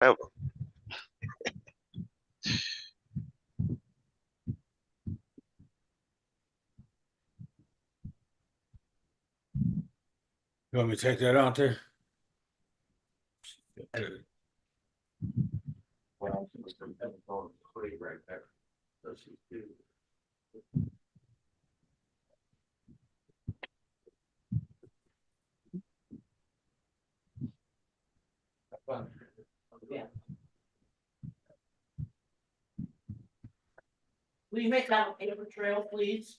Ever. You want me to take that out there? Yeah. Will you make that a paper trail, please?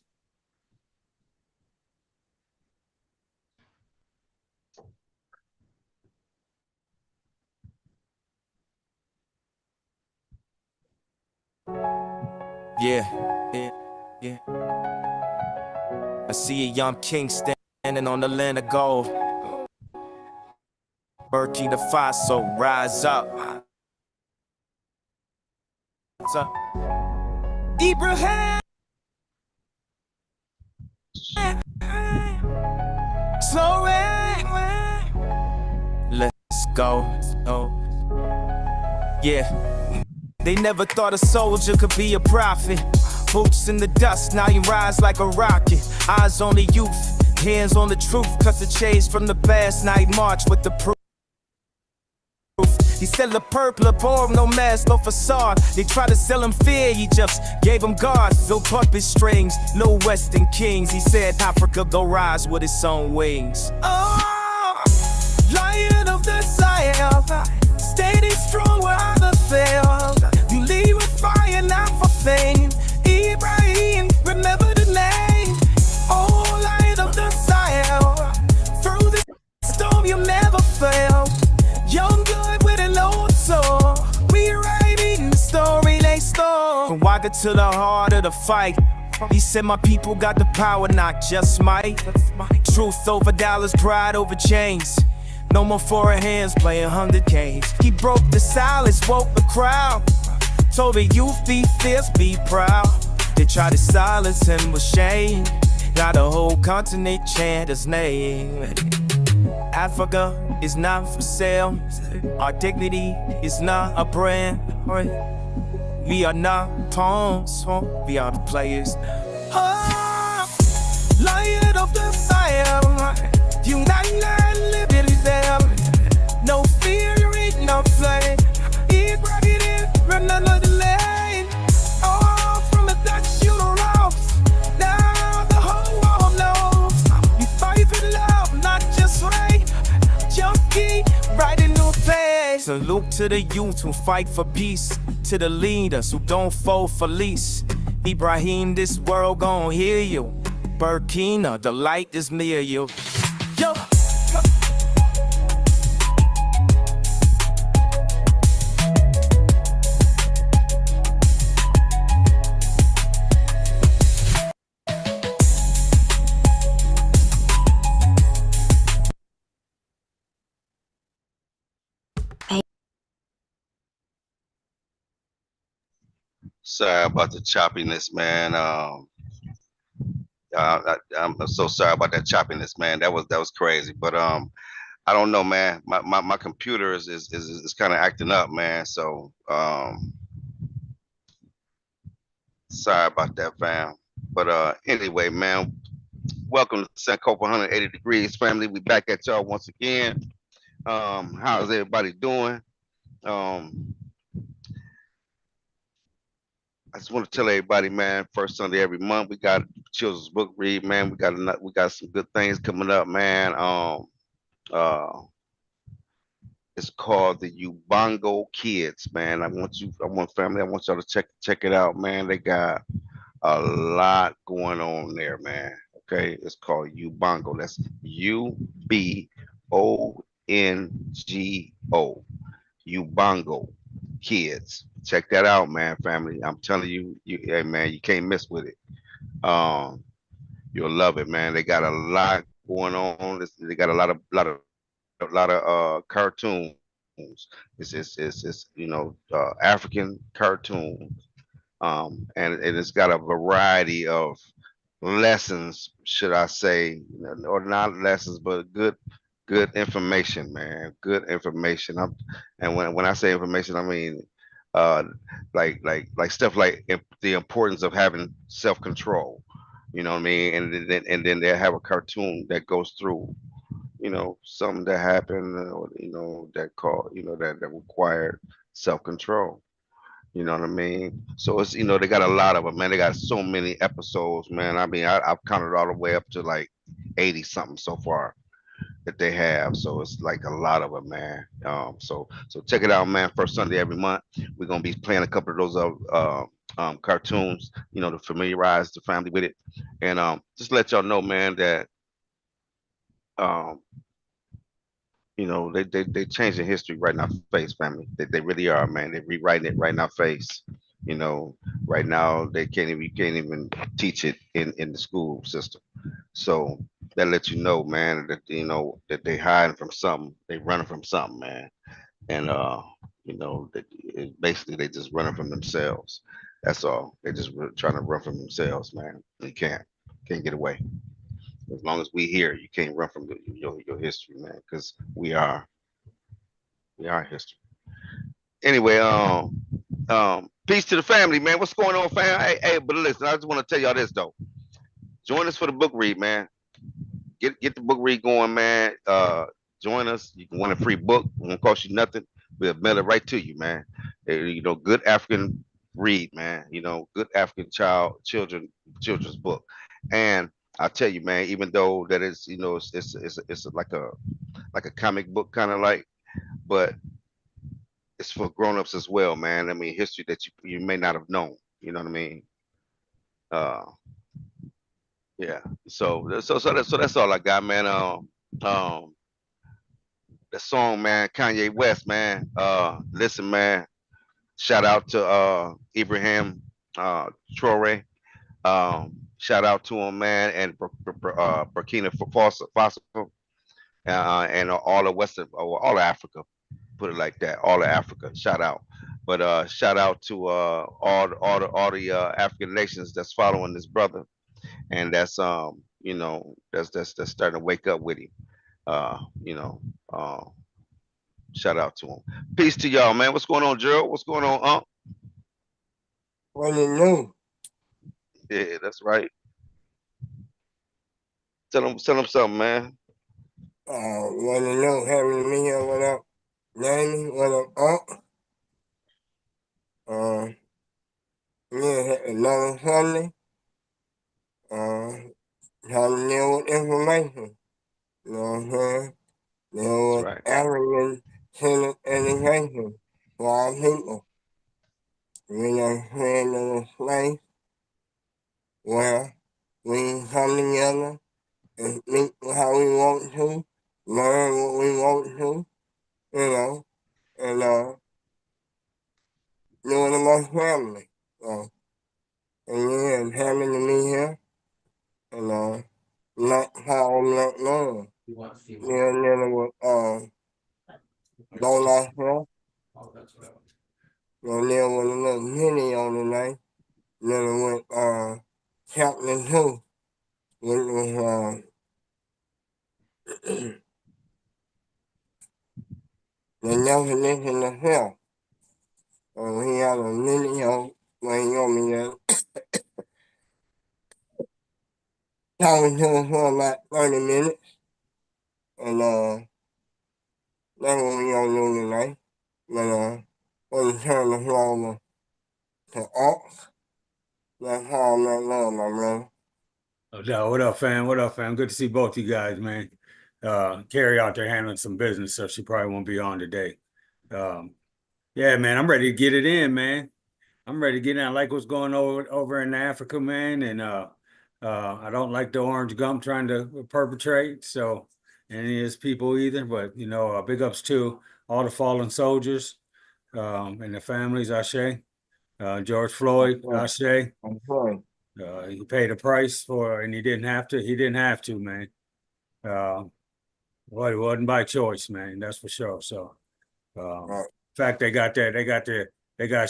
Yeah. I see a young king standing on the land of gold. Burkina Faso, rise up. Ibrahim. Let's go. Oh. Yeah. They never thought a soldier could be a prophet. Boots in the dust, now you rise like a rocket. Eyes on the youth, hands on the truth. Cut the chase from the past night march with the proof. He said the purple abhor no mask, no facade. They tried to sell him fear, he just gave him God. No puppet strings, no western kings. He said Africa go rise with its own wings. Oh, lion of the Sahel, standing strong where others failed. You lead with fire, not for fame. Ibrahim, remember the name. Oh, lion of the Sahel, through the storm you never fail. Young blood with an old soul, rewriting the story they stole. From Waka to the heart of the fight, he said my people got the power, not just might. Truth over dollars, pride over chains. No more foreign hands playing 100 games. He broke the silence, woke the crowd. Told the youth, be fierce, be proud. They tried to silence him with shame. Got a whole continent chant his name. Africa is not for sale. Our dignity is not a brand. We are not pawns, we are the players. Oh, lion of the fire, united and liberty there. No fear, you ain't no flame. It brought it in, run another lane. Oh, from the Dutch you don't rose. Now the whole world knows. You fight for love, not just rain. Junkie, right in your face. Salute to the youth who fight for peace. To the leaders who don't fold for lease. Ibrahim, this world gon' hear you. Burkina, the light is near you. Yo. Sorry about the choppiness, man. I'm so sorry about that choppiness, man. That was crazy. But I don't know, man. My computer is kind of acting up, man. So sorry about that, fam. But anyway, man, welcome to Sankofa 180 Degrees family. We back at y'all once again. How's everybody doing? Um, I just want to tell everybody, man, first Sunday every month we got children's book read, man. We got some good things coming up, man. Uh, it's called the Ubongo Kids, man. I want family, I want y'all to check it out, man. They got a lot going on there, man. Okay, it's called Ubongo. That's Ubongo. Ubongo Kids. Check that out, man, family. I'm telling you, hey, man, you can't miss with it. Um, you'll love it, man. They got a lot going on. They got a lot of cartoons. African cartoons. And it's got a variety of lessons, should I say, or not lessons, but good information, man. Good information. And when I say information, I mean uh like stuff like the importance of having self control. You know what I mean? And then they have a cartoon that goes through, something that happened, that called, that required self control. You know what I mean? So it's, they got a lot of them, man. They got so many episodes, man. I mean, I've counted all the way up to like 80 something so far that they have. So it's like a lot of them, man. So check it out, man. First Sunday every month, we're gonna be playing a couple of those cartoons, to familiarize the family with it, and just let y'all know, man, that um, they changing history right in our face, family. They really are, man. They're rewriting it right in our face. You know, right now they can't even teach it in the school system. So that lets you know, man, that that they hiding from something, they running from something, man. And that basically they just running from themselves. That's all. They just trying to run from themselves, man. You can't get away. As long as we here, you can't run from your history, man, because we are history. Anyway, peace to the family, man. What's going on, fam? Hey, but listen, I just want to tell y'all this though. Join us for the book read, man. Get the book read going, man. Join us. You can win a free book. It won't cost you nothing. We'll mail it right to you, man. Good African read, man. Good African children's book. And I tell you, man, even though that is, it's like a comic book kind of like, but it's for grown-ups as well, man. I mean, history that you may not have known. You know what I mean? Uh, yeah. So that's all I got, man. Um, the song, man, Kanye West, man. Listen, man. Shout out to Ibrahim Traore. Shout out to him, man, and Burkina Faso, and all of Western, or all of Africa. Put it like that, all of Africa. Shout out. But shout out to all the African nations that's following this brother, and that's starting to wake up with him. Uh, you know, uh, Shout out to him. Peace to y'all, man. What's going on, Gerald? What's going on, Unc? What you know? Yeah, that's right. Tell them something, man. What you know? Having me here, what up? Nanny, what up? Yeah, another Sunday. Trying to deal with information. You know what I'm saying? Deal That's with right. African centered education for our people. We done created a place where we come together and think how we want to, learn what we want to, and do it amongst family. So, and having to be here, and not power, not love. You want to see Yeah, and then with don't last well, Oh, that's what I want. and then with a little video tonight, then with chapter 2, which was the definition of health. So he had a video where he told me that talking to us for about 30 minutes, and that's what we gonna do tonight. But we'll turn the floor over to Ox. That's how I'm not love, my brother. No, what up, fam? What up, fam? Good to see both you guys, man. Carrie out there handling some business, so she probably won't be on today. Yeah, man, I'm ready to get it in, man. I'm ready to get in. I like what's going over in Africa, man, and I don't like the orange gum trying to perpetrate. So any of his people either, but big ups to all the fallen soldiers, and the families. Ashe, George Floyd, Ashe. I'm sorry. He paid a price for, and he didn't have to. He didn't have to, man. Well, it wasn't by choice, man. That's for sure. So, in fact, they got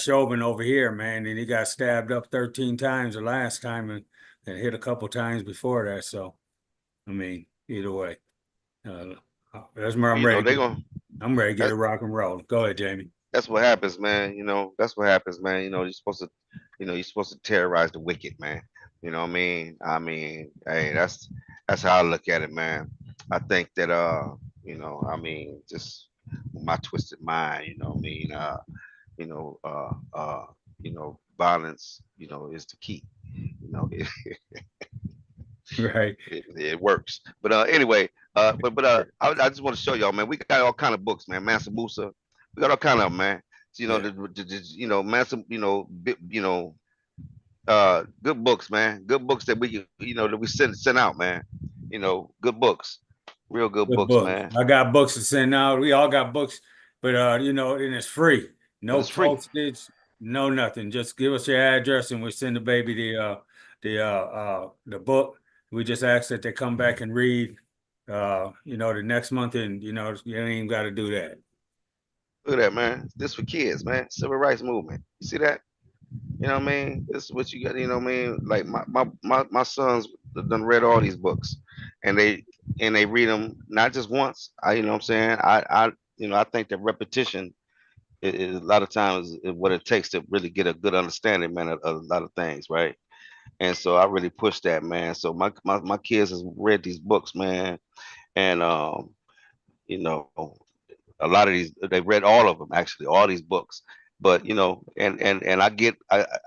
Chauvin over here, man, and he got stabbed up 13 times the last time, and hit a couple times before that. So, I mean, either way, That's where I'm You know, ready. they gonna I'm ready to get that, a rock and roll. Go ahead, Jamie. that's what happens, man. You know, that's what happens, man. You know, you're supposed to terrorize the wicked, man. You know what I mean? I mean, hey, that's how I look at it, man. I think that you know, I mean, just my twisted mind, you know what I mean? You know, violence, you know, is the key. You know, Right. it works. But anyway, I just want to show y'all, man. We got all kind of books, man. Mansa Musa, we got all kind of 'em, man. So, you know, Yeah. you know, Mansa, you know, you know, good books, man. Good books that you know, that we send out, man. You know, good books, real good Good books, books. man. I got books to send out. We all got books, but you know, and it's free. And No it's free. postage, no nothing. Just give us your address and we send the baby the book. We just ask that they come back and read you know, the next month, and you know, you ain't even got to do that. Look at that, man. This for kids, man. Civil rights movement. You see that? You know what I mean? This is what you got. You know what I mean? Like my sons done read all these books, and they read them not just once. You know what I'm saying? You know, I think that repetition is a lot of times is what it takes to really get a good understanding, man, of a lot of things, right? And so I really push that, man. So my kids has read these books, man, and you know, a lot of these they read all of them actually, all these books. But you know, and I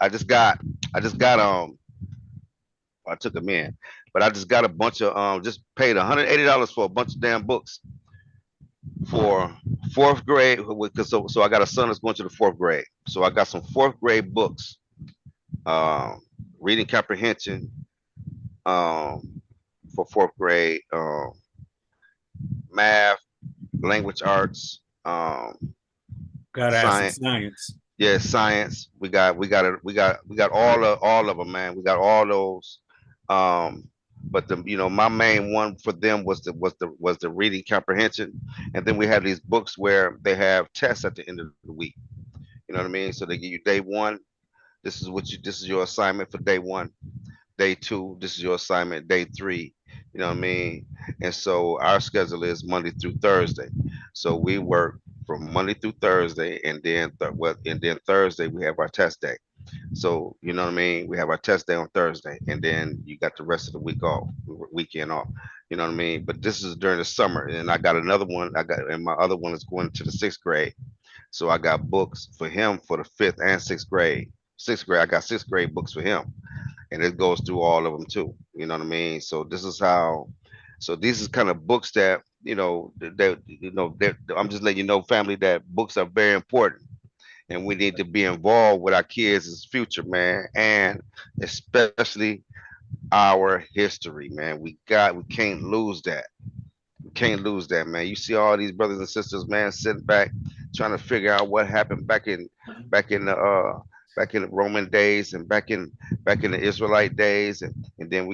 just got I took them in, but I just got a bunch of just paid $180 for a bunch of damn books for fourth grade. Because so I got a son that's going to the fourth grade, so I got some fourth grade books, um, reading comprehension, for fourth grade, math, language arts, Got to ask some science. science. Yeah, science. We got all of them, man. We got all those. Um, but the you know my main one for them was the reading comprehension, and then we have these books where they have tests at the end of the week. You know what I mean? So they give you day one. This is your assignment for day one. Day two, this is your assignment. Day three, you know what I mean? And so our schedule is Monday through Thursday. So we work from Monday through Thursday, and then Thursday we have our test day. So you know what I mean? We have our test day on Thursday, and then you got the rest of the week off, weekend off. You know what I mean? But this is during the summer, and I got another one. And my other one is going to the sixth grade. So I got books for him for the fifth and sixth grade. Sixth grade, I got sixth grade books for him, and it goes through all of them too. You know what I mean? So this is how. So these is kind of books that I'm just letting you know, family, that books are very important, and we need to be involved with our kids' future, man, and especially our history, man. We can't lose that. We can't lose that, man. You see all these brothers and sisters, man, sitting back trying to figure out what happened back in the back in the Roman days, and back in the Israelite days, and then and then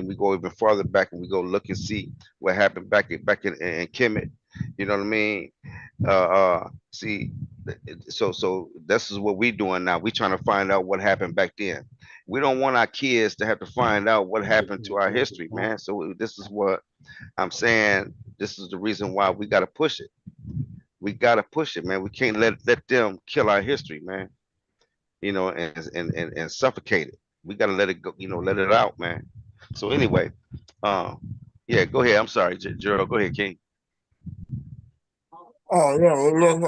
we go even farther back, and we go look and see what happened in Kemet. You know what I mean? See, so this is what we doing now. We trying to find out what happened back then. We don't want our kids to have to find out what happened to our history, man. So this is what I'm saying. This is the reason why we got to push it. We got to push it, man. We can't let them kill our history, man. You know, and suffocate it. We got to let it go. You know, let it out, man. So anyway, um, yeah, go ahead. I'm sorry, Gerald. Go ahead, King. Oh yeah, we just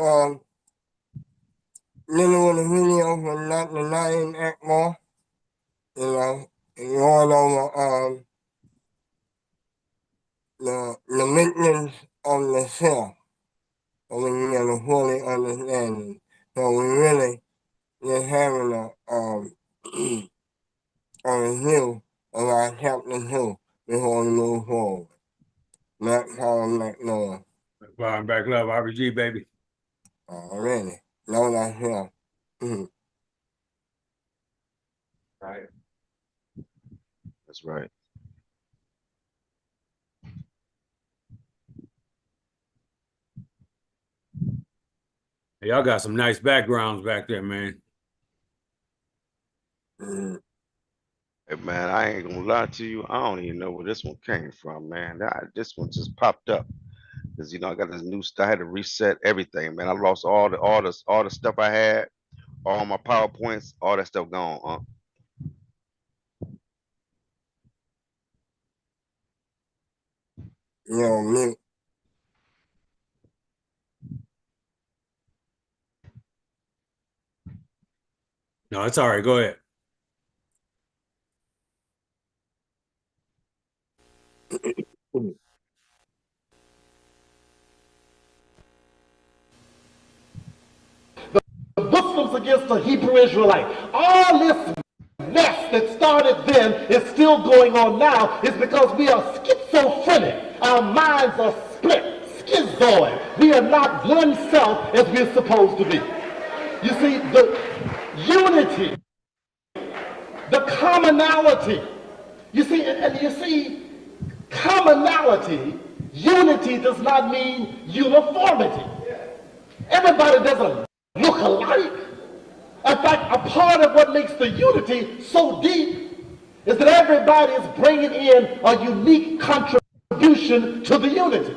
little with a video for not denying Akbar, you know, and going over the maintenance of the self, so we can get a fully understanding. So we really just having a review of our chapter 2 before we move forward. Not calling that Noah Well, I'm back love, RBG, baby. already. Know thyself. Right. That's right. Y'all got some nice backgrounds back there, man. Hey, man, I ain't gonna lie to you. I don't even know where this one came from, man. This one just popped up. Cause I got this new stuff. I had to reset everything, man. I lost all the stuff I had, all my PowerPoints, all that stuff gone. Me. No, it's all right. Go ahead. The Muslims against the Hebrew Israelite. All this mess that started then is still going on now is because we are schizophrenic. Our minds are split, schizoid. We are not one self as we're supposed to be. You see, the unity, the commonality. You see, commonality, unity does not mean uniformity. Everybody doesn't look alike. In fact, a part of what makes the unity so deep is that everybody is bringing in a unique contribution to the unity.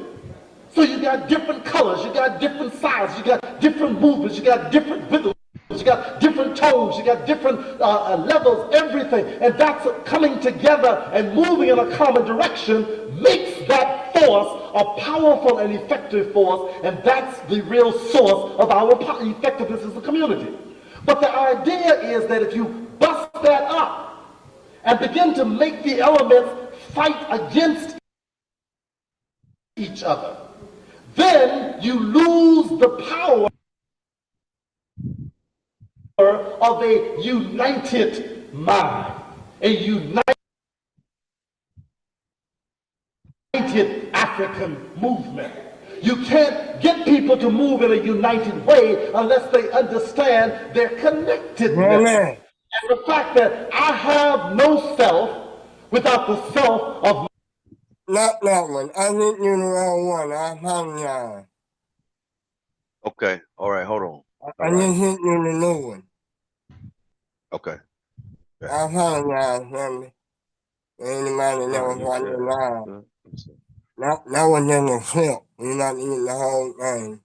So you got different colors, you got different sizes, you got different movements, you got different rhythms, you got different tones, you got different levels, everything. And that's coming together and moving in a common direction makes that force a powerful and effective force, and that's the real source of our effectiveness as a community. But the idea is that if you bust that up and begin to make the elements fight against each other, then you lose the power of a united mind, a united African movement. You can't get people to move in a united way unless they understand their connectedness. Amen. And the fact that I have no self without the self of Not that one. I think you're the wrong one. I apologize. Okay. All right. Hold on. I just think you're the new one. Okay. I apologize, family. Anybody never watched it live. That was just a clip. You're not eating the whole thing.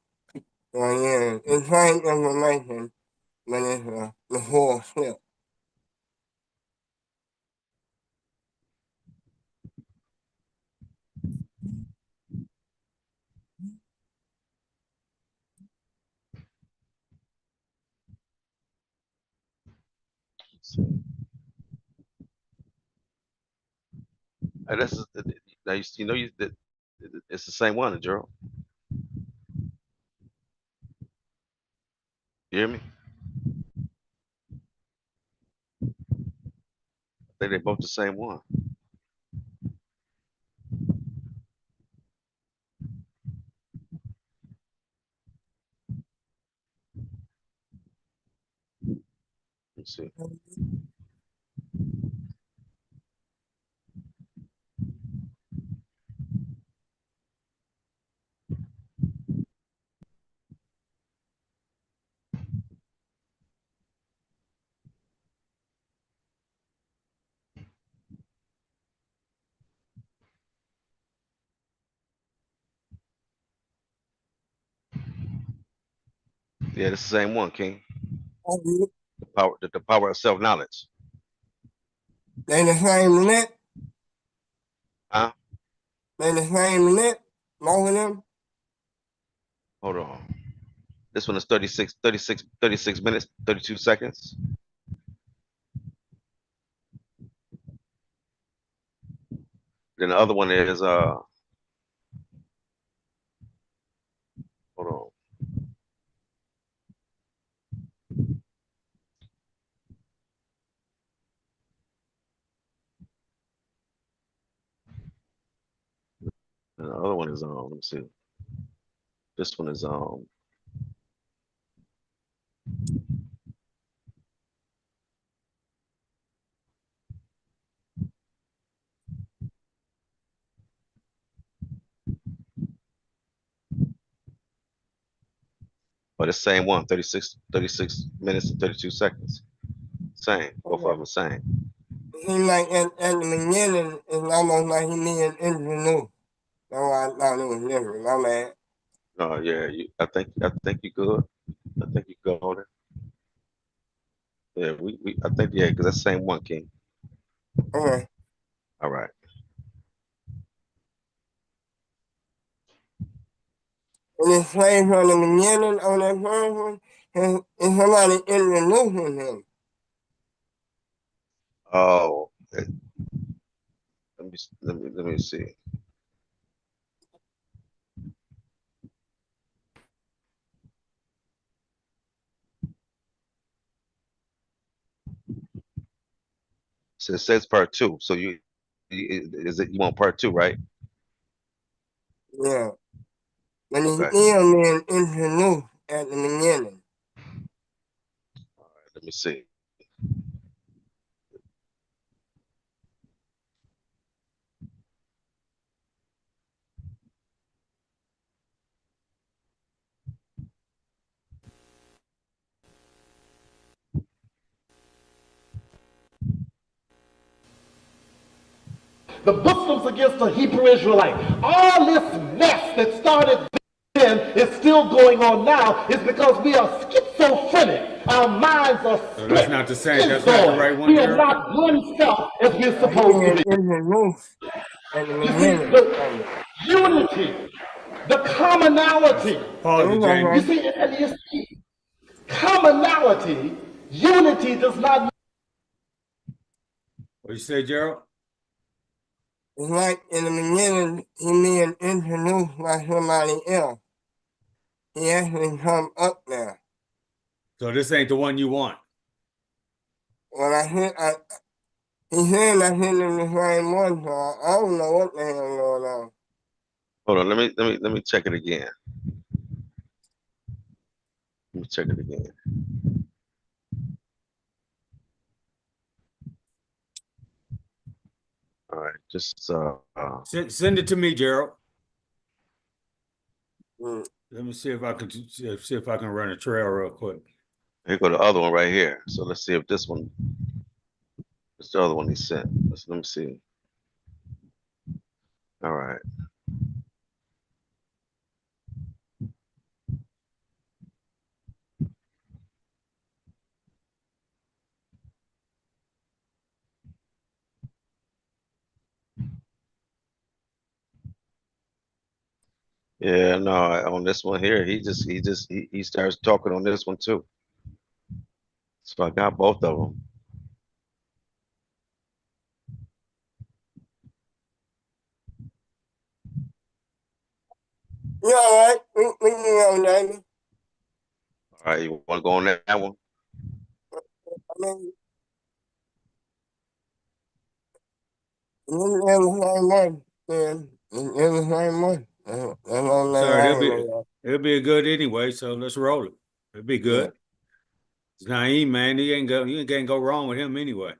So yeah, it's same information, but it's the whole clip. And this is now it's the same one, Gerald. You hear me? I think they're both the same one. Let's see. Yeah, it's the same one, King. The power of self-knowledge. They the same lit. Huh? They the same lit. Both of them. Hold on. This one is 36 minutes, 32 seconds. Then the other one is hold on. And the other one is let me see. This one is but it's the same one, 36 minutes and 32 seconds. Same. Both of them the same. He like at the beginning, it's almost like he being introduced. That's why I thought it was different. My man. Oh yeah, I think you good. I think you good on it. Yeah, I think yeah, because that's the same one, King. Okay. All right. And it's played from the beginning on that first one, and somebody introducing him. Oh, let me see. So it says part two. So is it you want part two, right? Yeah. But he's Okay. still being introduced at the beginning. Let me see. The Muslims against the Hebrew Israelite. All this mess that started then is still going on now is because we are schizophrenic. Our minds are split. So that's not the same. That's not the right one, We are Gerald? not one self as we're He's supposed to being be. introduced at the You see, beginning. the unity, the commonality. Pause it, You Jamie. see, and you see, commonality, unity does not. What you say, Gerald? It's like in the beginning, he being introduced by somebody else. He actually come up there. So this ain't the one you want. When he said I hit him the same one, so I don't know what the hell going on. Hold on. Let me check it again. Let me check it again. All right. Just Send it to me, Gerald. Mm. Let me see if I can run a trail real quick. here go the other one right here. So let's see if this one is the other one he sent. Let me see. All right. Yeah, no, on this one here, he starts talking on this one too. So I got both of them. You all right? We can go, Jamie. All right, you want to go on that one? I mean, it's never the same one, man. It's never the same one. That's all that Sir, I know. it'll be good anyway, so let's roll it. It'll be good. It's Naeem, man. You can't go wrong with him anyway.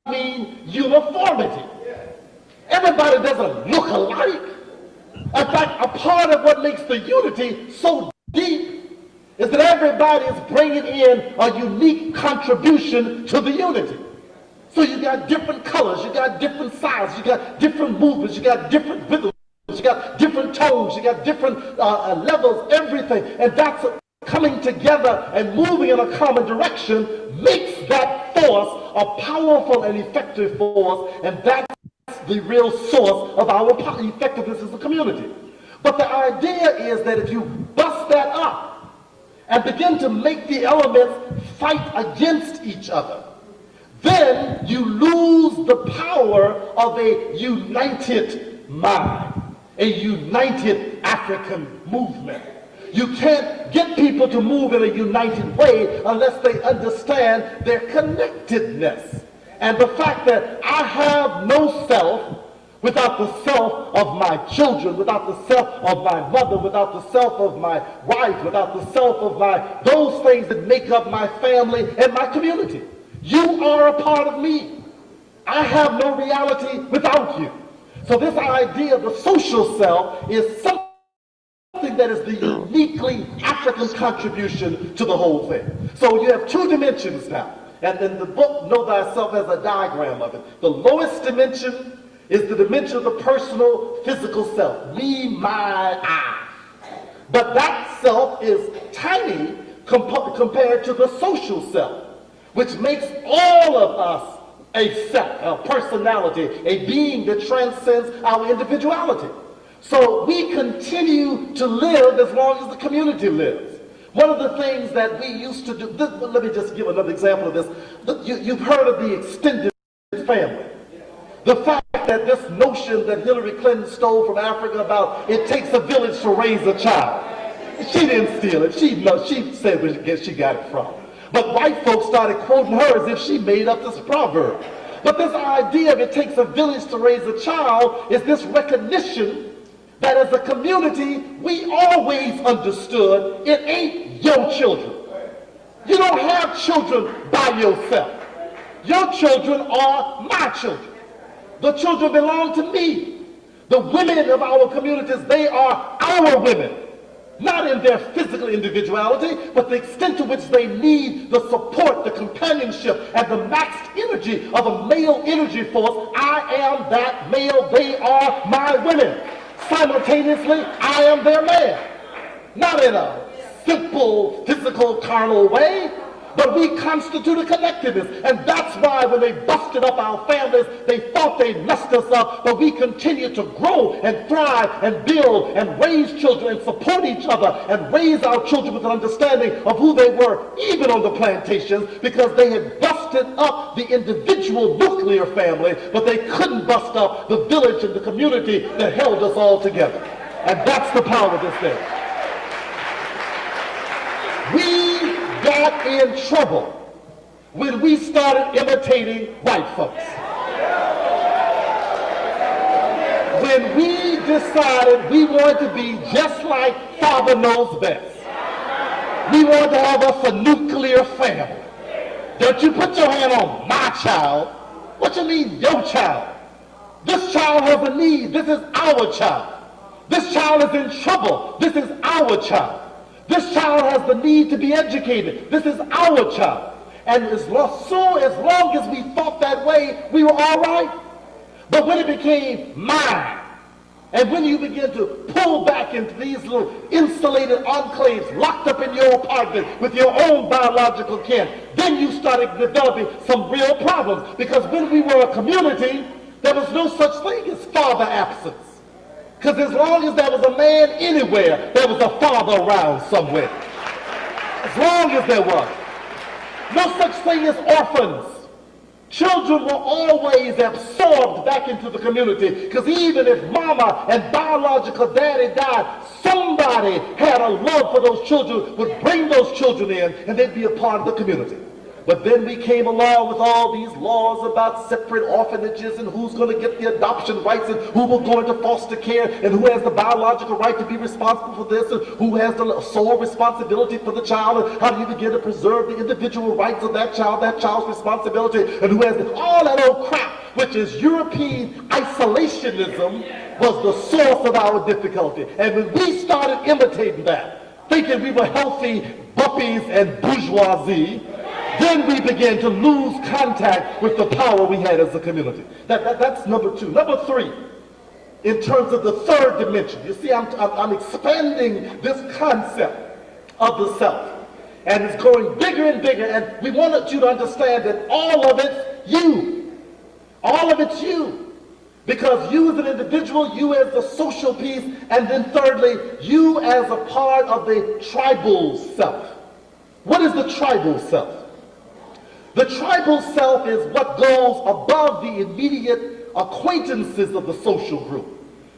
Mean uniformity. Everybody doesn't look alike. In fact, a part of what makes the unity so deep is that everybody is bringing in a unique contribution to the unity. So you got different colors, you got different sizes, you got different movements, you got different rhythms, you got different tones, you got different levels, everything. And that's coming together and moving in a common direction makes that force a powerful and effective force, and that's the real source of our effectiveness as a community. But the idea is that if you bust that up and begin to make the elements fight against each other, then you lose the power of a united mind, a united African movement. You can't get people to move in a united way unless they understand their connectedness. And the fact that I have no self without the self of my children, without the self of my mother, without the self of my wife, without the self of those things that make up my family and my community. You are a part of me. I have no reality without you. So this idea of the social self is something that is the uniquely African contribution to the whole thing. So you have two dimensions now. And then the book, Know Thyself, has a diagram of it. The lowest dimension is the dimension of the personal, physical self. Me, my, I. But that self is tiny compared to the social self, which makes all of us a self, a personality, a being that transcends our individuality. So we continue to live as long as the community lives. One of the things that we used to do, let me just give another example of this. You've heard of the extended family. The fact that this notion that Hillary Clinton stole from Africa about it takes a village to raise a child. She didn't steal it. She said where she got it from. But white folks started quoting her as if she made up this proverb. But this idea of it takes a village to raise a child is this recognition that as a community, we always understood it ain't your children. You don't have children by yourself. Your children are my children. The children belong to me. The women of our communities, they are our women. Not in their physical individuality, but the extent to which they need the support, the companionship, and the maxed energy of a male energy force. I am that male, they are my women. Simultaneously, I am their man. Not in a simple, physical, carnal way, but we constitute a collectiveness. And that's why when they busted up our families, they thought they messed us up, but we continue to grow and thrive and build and raise children and support each other and raise our children with an understanding of who they were, even on the plantations, because they had busted up the individual nuclear family, but they couldn't bust up the village and the community that held us all together. And that's the power of this thing. We got in trouble when we started imitating white folks. When we decided we wanted to be just like Father Knows Best. We wanted to have us a nuclear family. Don't you put your hand on my child. What you mean your child? This child has a need. This is our child. This child is in trouble. This is our child. This child has the need to be educated. This is our child. And as long as we thought that way, we were all right. But when it became mine, and when you begin to pull back into these little insulated enclaves locked up in your apartment with your own biological kin, then you started developing some real problems. Because when we were a community, there was no such thing as father absence. Because as long as there was a man anywhere, there was a father around somewhere. As long as there was. No such thing as orphans. Children were always absorbed back into the community, because even if mama and biological daddy died, somebody had a love for those children, would bring those children in, and they'd be a part of the community. But then we came along with all these laws about separate orphanages and who's going to get the adoption rights and who will go into foster care and who has the biological right to be responsible for this and who has the sole responsibility for the child, and how do you begin to preserve the individual rights of that child's responsibility, and who has all that old crap, which is European isolationism, was the source of our difficulty. And when we started imitating that, thinking we were healthy buppies and bourgeoisie, then we began to lose contact with the power we had as a community. That's number two. Number three, in terms of the third dimension, you see, I'm expanding this concept of the self. And it's going bigger and bigger, and we wanted you to understand that all of it's you. All of it's you. Because you as an individual, you as the social piece, and then thirdly, you as a part of the tribal self. What is the tribal self? The tribal self is what goes above the immediate acquaintances of the social group.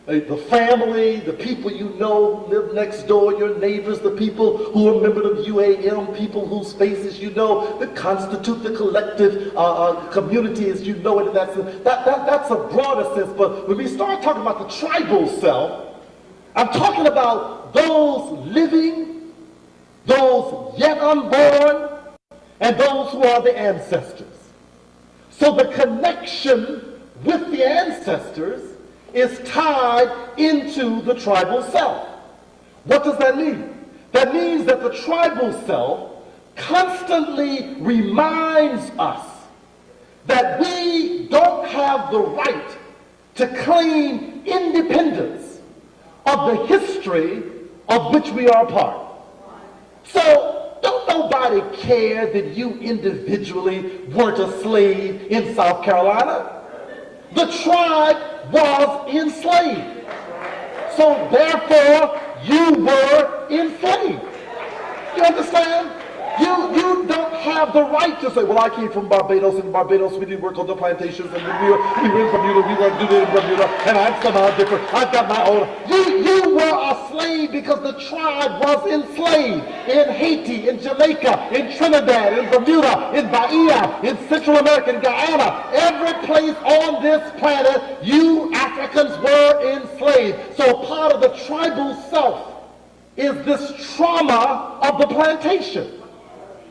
The family, the people you know live next door, your neighbors, the people who are members of UAM, people whose faces you know, that constitute the collective community as you know it. And that's a broader sense. But when we start talking about the tribal self, I'm talking about those living, those yet unborn, and those who are the ancestors. So the connection with the ancestors is tied into the tribal self. What does that mean? That means that the tribal self constantly reminds us that we don't have the right to claim independence of the history of which we are a part. So don't nobody care that you individually weren't a slave in South Carolina. The tribe was enslaved. So therefore, you were enslaved. You understand? You don't have the right to say, well, I came from Barbados, and in Barbados we didn't work on the plantations, and we were in Bermuda, we want to do this in Bermuda, and I'm somehow different. I've got my own. You were a slave because the tribe was enslaved in Haiti, in Jamaica, in Trinidad, in Bermuda, in Bahia, in Central America, in Guyana. Every place on this planet, you Africans were enslaved. So part of the tribal self is this trauma of the plantation.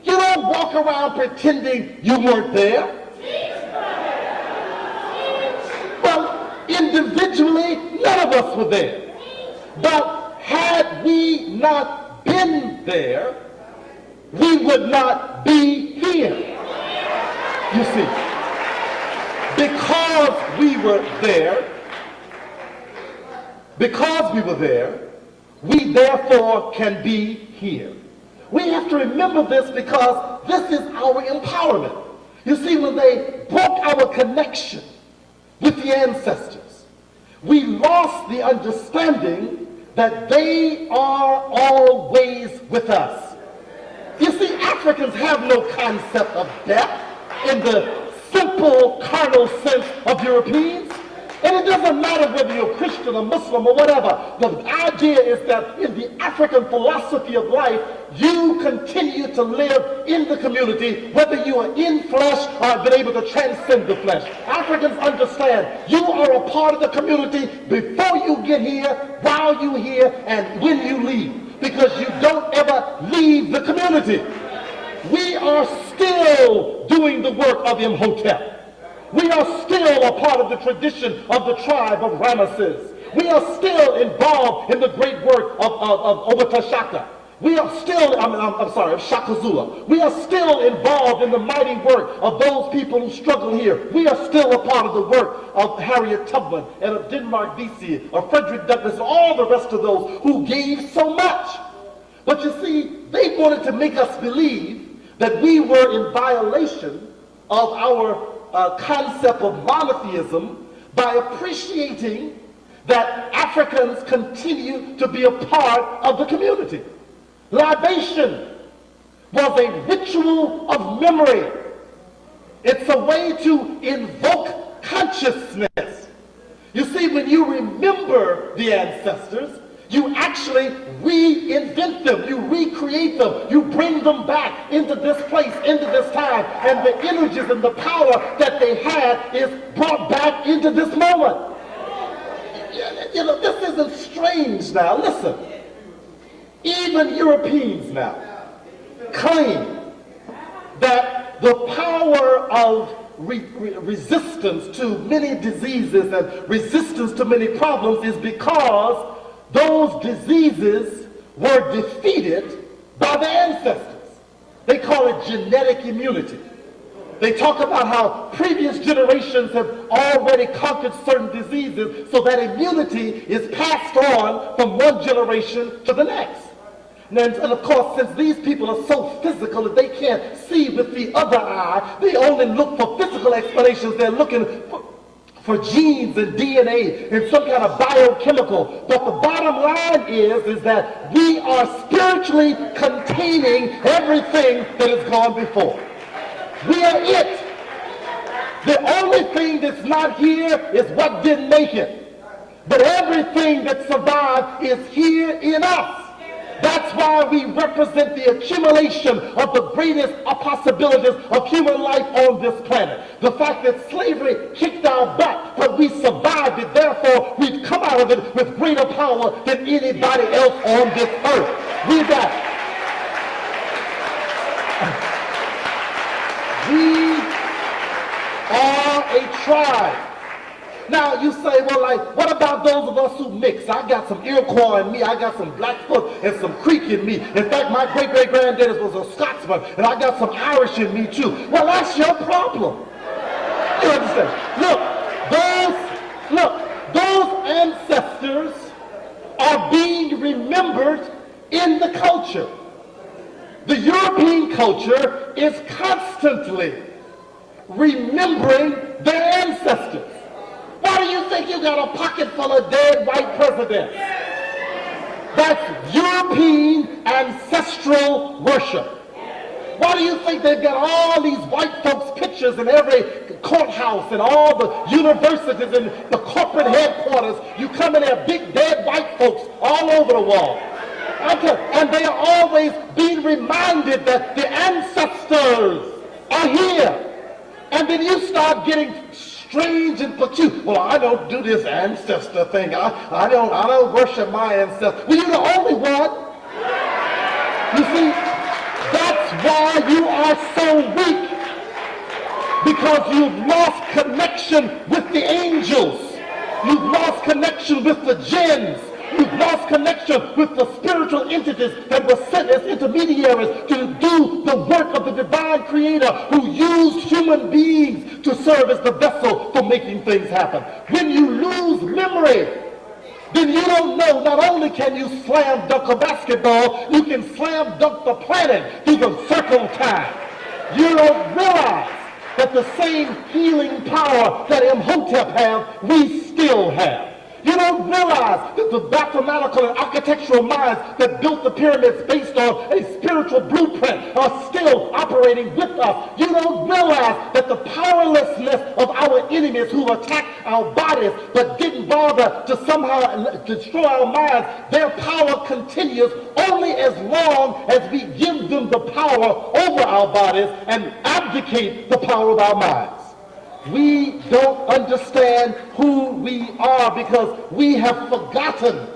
You don't walk around pretending you weren't there. Well, individually, none of us were there. But had we not been there, we would not be here. You see, because we were there, we therefore can be here. We have to remember this because this is our empowerment. You see, when they broke our connection with the ancestors, we lost the understanding that they are always with us. You see, Africans have no concept of death in the simple carnal sense of Europeans. And it doesn't matter whether you're Christian or Muslim or whatever. The idea is that in the African philosophy of life, you continue to live in the community, whether you are in flesh or have been able to transcend the flesh. Africans understand you are a part of the community before you get here, while you're here, and when you leave. Because you don't ever leave the community. We are still doing the work of Imhotep. We are still a part of the tradition of the tribe of Ramesses. We are still involved in the great work of Obotashaka. We are still, of Shaka Zulu. We are still involved in the mighty work of those people who struggle here. We are still a part of the work of Harriet Tubman and of Denmark Vesey or Frederick Douglass and all the rest of those who gave so much. But you see, they wanted to make us believe that we were in violation of our concept of monotheism by appreciating that Africans continue to be a part of the community. Libation was a ritual of memory. It's a way to invoke consciousness. You see, when you remember the ancestors, you actually reinvent them, you recreate them, you bring them back into this place, into this time, and the energies and the power that they had is brought back into this moment. You know, this isn't strange now. Listen, even Europeans now claim that the power of resistance to many diseases and resistance to many problems is because those diseases were defeated by the ancestors. They call it genetic immunity. They talk about how previous generations have already conquered certain diseases, so that immunity is passed on from one generation to the next. And of course, since these people are so physical that they can't see with the other eye, they only look for physical explanations. They're looking for genes and DNA and some kind of biochemical. But the bottom line is that we are spiritually containing everything that has gone before. We are it. The only thing that's not here is what didn't make it. But everything that survived is here in us. That's why we represent the accumulation of the greatest possibilities of human life on this planet. The fact that slavery kicked our butt, but we survived it. Therefore, we've come out of it with greater power than anybody else on this earth. We are a tribe Now you say, well, like, what about those of us who mix? I got some Iroquois in me, I got some Blackfoot and some Creek in me. In fact, my great-great-granddaddy was a Scotsman, and I got some Irish in me too. Well, that's your problem. You understand? Those ancestors are being remembered in the culture. The European culture is constantly remembering their ancestors. Why do you think you got a pocket full of dead white presidents? That's European ancestral worship. Why do you think they've got all these white folks' pictures in every courthouse and all the universities and the corporate headquarters? You come in there, big dead white folks all over the wall. And they are always being reminded that the ancestors are here. And then you start getting strange and peculiar. Well, I don't do this ancestor thing. I don't worship my ancestors. Well, you're the only one. You see, that's why you are so weak. Because you've lost connection with the angels. You've lost connection with the jinns. You've lost connection with the spiritual entities that were sent as intermediaries to do the work of the divine creator who used human beings to serve as the vessel for making things happen. When you lose memory, then you don't know, not only can you slam dunk a basketball, you can slam dunk the planet through the circle of time. You don't realize that the same healing power that Imhotep has, we still have. You don't realize that the mathematical and architectural minds that built the pyramids based on a spiritual blueprint are still operating with us. You don't realize that the powerlessness of our enemies who attack our bodies but didn't bother to somehow destroy our minds, their power continues only as long as we give them the power over our bodies and abdicate the power of our minds. We don't understand who we are because we have forgotten.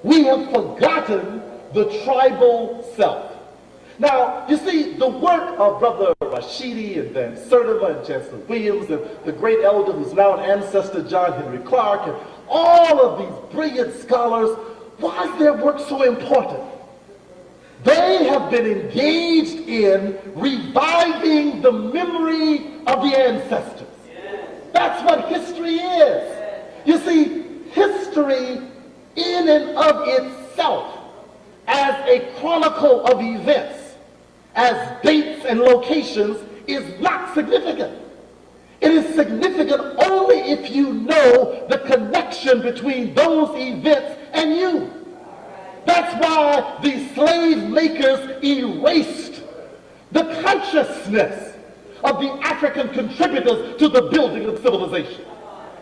We have forgotten the tribal self. Now, you see, the work of Brother Rashidi and Van Sertima and Chancellor Williams and the great elder who's now an ancestor, John Henry Clark, and all of these brilliant scholars, why is their work so important? They have been engaged in reviving the memory of the ancestors. That's what history is. You see, history in and of itself, as a chronicle of events, as dates and locations, is not significant. It is significant only if you know the connection between those events and you. That's why the slave makers erased the consciousness of the African contributors to the building of civilization.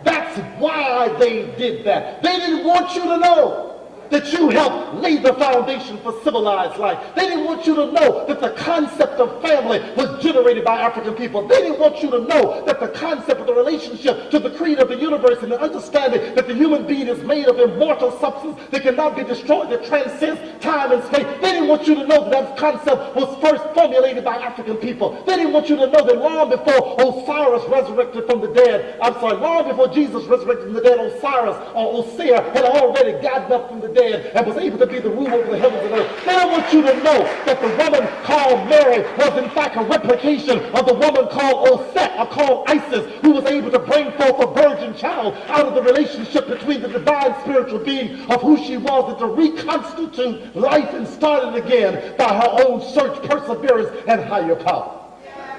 That's why they did that. They didn't want you to know that you helped lay the foundation for civilized life. They didn't want you to know that the concept of family was generated by African people. They didn't want you to know that the concept of the relationship to the creator of the universe and the understanding that the human being is made of immortal substance that cannot be destroyed, that transcends time and space. They didn't want you to know that that concept was first formulated by African people. They didn't want you to know that long before Osiris resurrected from the dead, long before Jesus resurrected from the dead, Osiris or Osir had already gotten up from the dead and was able to be the ruler over the heavens and earth. They don't want you to know that the woman called Mary was in fact a replication of the woman called Oset or called Isis, who was able to bring forth a virgin child out of the relationship between the divine spiritual being of who she was and to reconstitute life and start it again by her own search, perseverance, and higher power.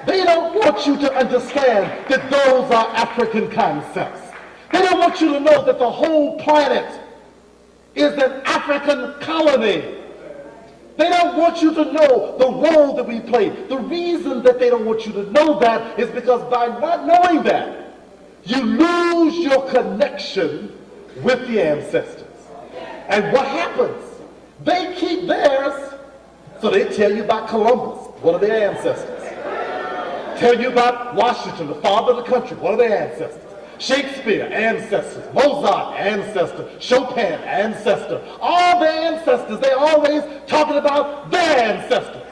They don't want you to understand that those are African concepts. They don't want you to know that the whole planet is an African colony. They don't want you to know the role that we play. The reason that they don't want you to know that is because by not knowing that, you lose your connection with the ancestors. And what happens? They keep theirs, so they tell you about Columbus, one of their ancestors. Tell you about Washington, the father of the country, one of their ancestors. Shakespeare, ancestors. Mozart, ancestor. Chopin, ancestor. All their ancestors, they're always talking about their ancestors.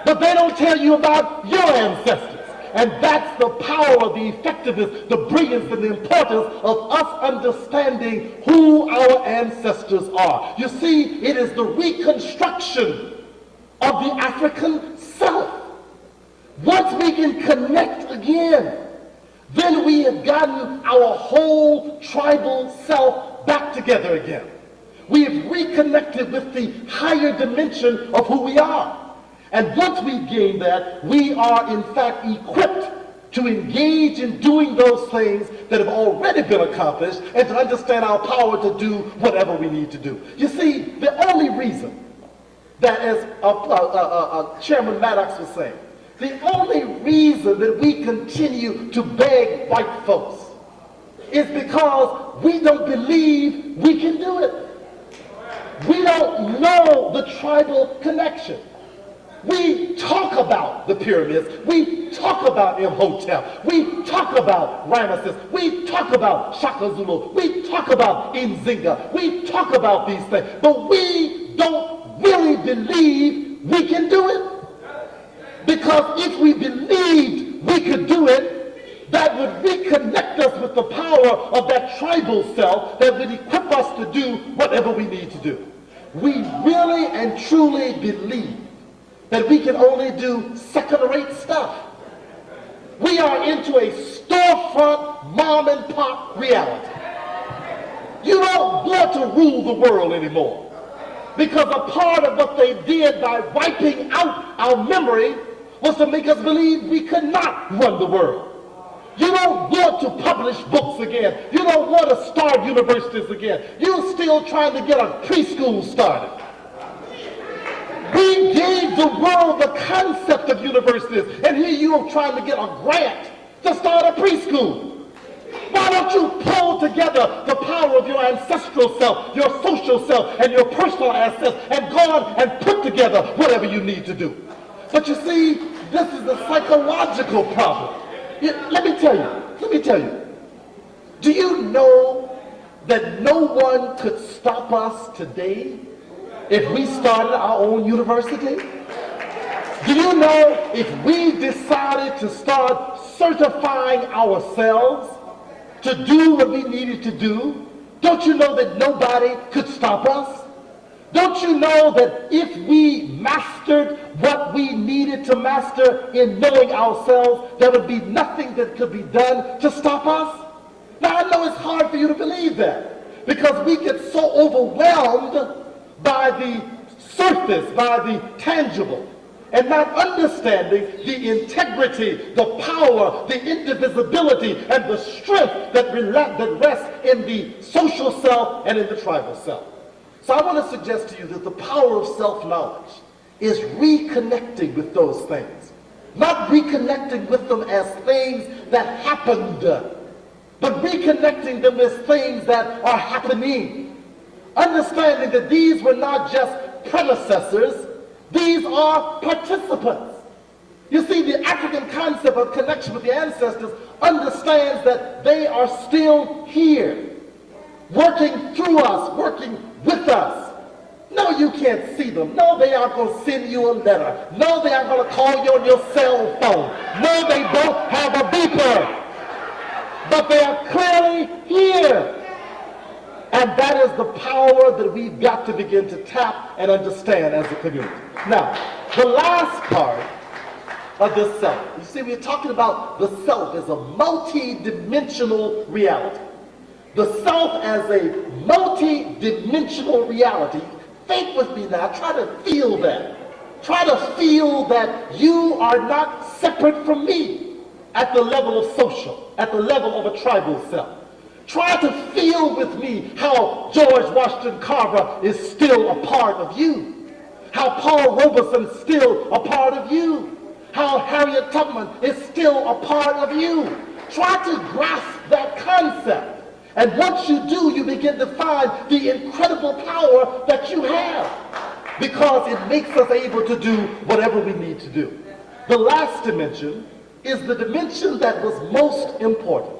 But they don't tell you about your ancestors. And that's the power, the effectiveness, the brilliance, and the importance of us understanding who our ancestors are. You see, it is the reconstruction of the African self. Once we can connect again, then we have gotten our whole tribal self back together again. We have reconnected with the higher dimension of who we are. And once we gain that, we are in fact equipped to engage in doing those things that have already been accomplished and to understand our power to do whatever we need to do. You see, the only reason that, as Chairman Maddox was saying, the only reason that we continue to beg white folks is because we don't believe we can do it. We don't know the tribal connection. We talk about the pyramids. We talk about Imhotep. We talk about Ramesses. We talk about Shaka Zulu. We talk about Nzinga. We talk about these things. But we don't really believe we can do it. Because if we believed we could do it, that would reconnect us with the power of that tribal self that would equip us to do whatever we need to do. We really and truly believe that we can only do second-rate stuff. We are into a storefront, mom-and-pop reality. You don't want to rule the world anymore, because a part of what they did by wiping out our memory was to make us believe we could not run the world. You don't want to publish books again. You don't want to start universities again. You're still trying to get a preschool started. We gave the world the concept of universities, and here you are trying to get a grant to start a preschool. Why don't you pull together the power of your ancestral self, your social self, and your personal assets, and go on and put together whatever you need to do? But you see, this is a psychological problem. Let me tell you. Do you know that no one could stop us today if we started our own university? Do you know if we decided to start certifying ourselves to do what we needed to do, don't you know that nobody could stop us? Don't you know that if we mastered what we needed to master in knowing ourselves, there would be nothing that could be done to stop us? Now, I know it's hard for you to believe that, because we get so overwhelmed by the surface, by the tangible, and not understanding the integrity, the power, the indivisibility, and the strength that rests in the social self and in the tribal self. So I want to suggest to you that the power of self-knowledge is reconnecting with those things. Not reconnecting with them as things that happened, but reconnecting them as things that are happening. Understanding that these were not just predecessors, these are participants. You see, the African concept of connection with the ancestors understands that they are still here, working through us, working with us. No, you can't see them. No, they aren't going to send you a letter. No, they aren't going to call you on your cell phone. No, they don't have a beeper. But they are clearly here. And that is the power that we've got to begin to tap and understand as a community. Now, the last part of the self. You see, we're talking about the self as a multi-dimensional reality. The self as a multi-dimensional reality. Think with me now. Try to feel that. Try to feel that you are not separate from me at the level of social, at the level of a tribal self. Try to feel with me how George Washington Carver is still a part of you. How Paul Robeson is still a part of you. How Harriet Tubman is still a part of you. Try to grasp that concept. And once you do, you begin to find the incredible power that you have, because it makes us able to do whatever we need to do. The last dimension is the dimension that was most important.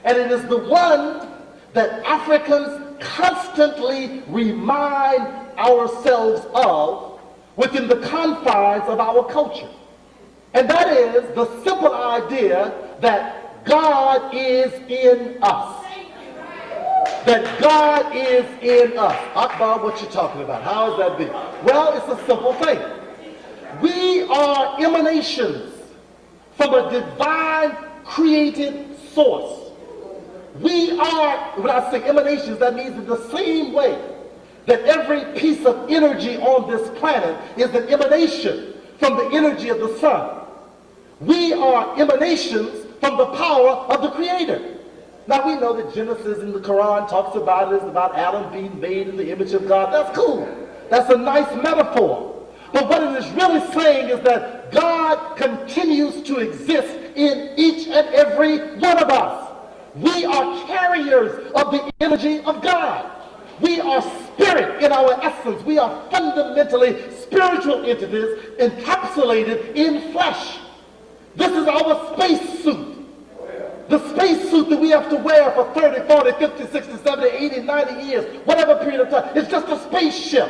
And it is the one that Africans constantly remind ourselves of within the confines of our culture. And that is the simple idea that God is in us. That God is in us. Akbar, what you talking about? How is that big? Well, it's a simple thing. We are emanations from a divine created source. We are, when I say emanations, that means in the same way that every piece of energy on this planet is an emanation from the energy of the sun. We are emanations from the power of the Creator. Now we know that Genesis in the Quran talks about it, it's about Adam being made in the image of God. That's cool. That's a nice metaphor. But what it is really saying is that God continues to exist in each and every one of us. We are carriers of the energy of God. We are spirit in our essence. We are fundamentally spiritual entities encapsulated in flesh. This is our space suit. The space suit that we have to wear for 30, 40, 50, 60, 70, 80, 90 years, whatever period of time. It's just a spaceship,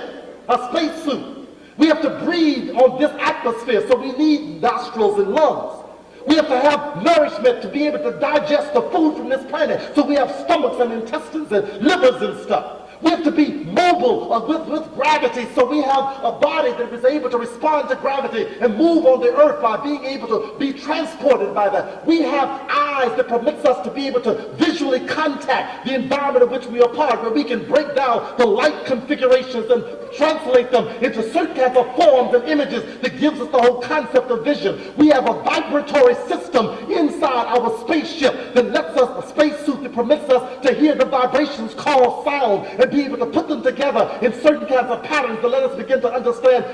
a space suit. We have to breathe on this atmosphere, so we need nostrils and lungs. We have to have nourishment to be able to digest the food from this planet, so we have stomachs and intestines and livers and stuff. We have to be mobile with gravity, so we have a body that is able to respond to gravity and move on the earth by being able to be transported by that. We have eyes that permits us to be able to visually contact the environment of which we are part, where we can break down the light configurations and translate them into certain kinds of forms and images that gives us the whole concept of vision. We have a vibratory system inside our spaceship that lets us, a spacesuit that permits us to hear the vibrations called sound and be able to put them together in certain kinds of patterns to let us begin to understand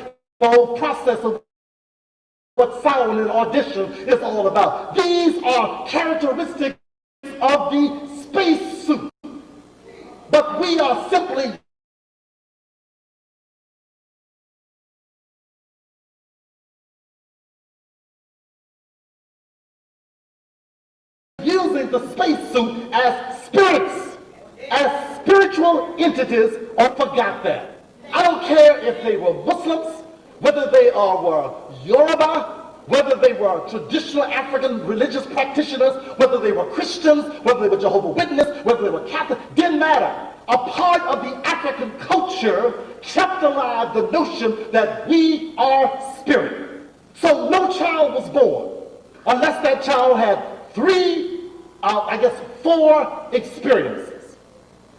the whole process of what sound and audition is all about. These are characteristics of the spacesuit. But we are simply using the spacesuit as spirits, as spiritual entities, or forgot that. I don't care if they were Muslims, whether they were Yoruba, whether they were traditional African religious practitioners, whether they were Christians, whether they were Jehovah's Witness, whether they were Catholic, didn't matter. A part of the African culture kept alive the notion that we are spirit. So no child was born unless that child had four experiences.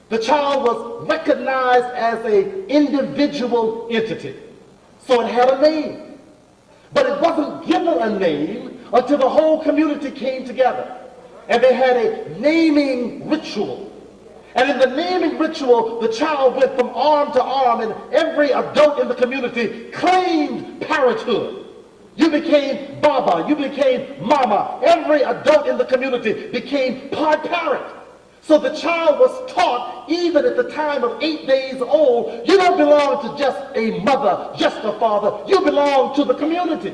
The child was recognized as an individual entity. So it had a name. But it wasn't given a name until the whole community came together. And they had a naming ritual. And in the naming ritual, the child went from arm to arm, and every adult in the community claimed parenthood. You became Baba, you became Mama. Every adult in the community became part parent. So the child was taught, even at the time of 8 days old, you don't belong to just a mother, just a father. You belong to the community.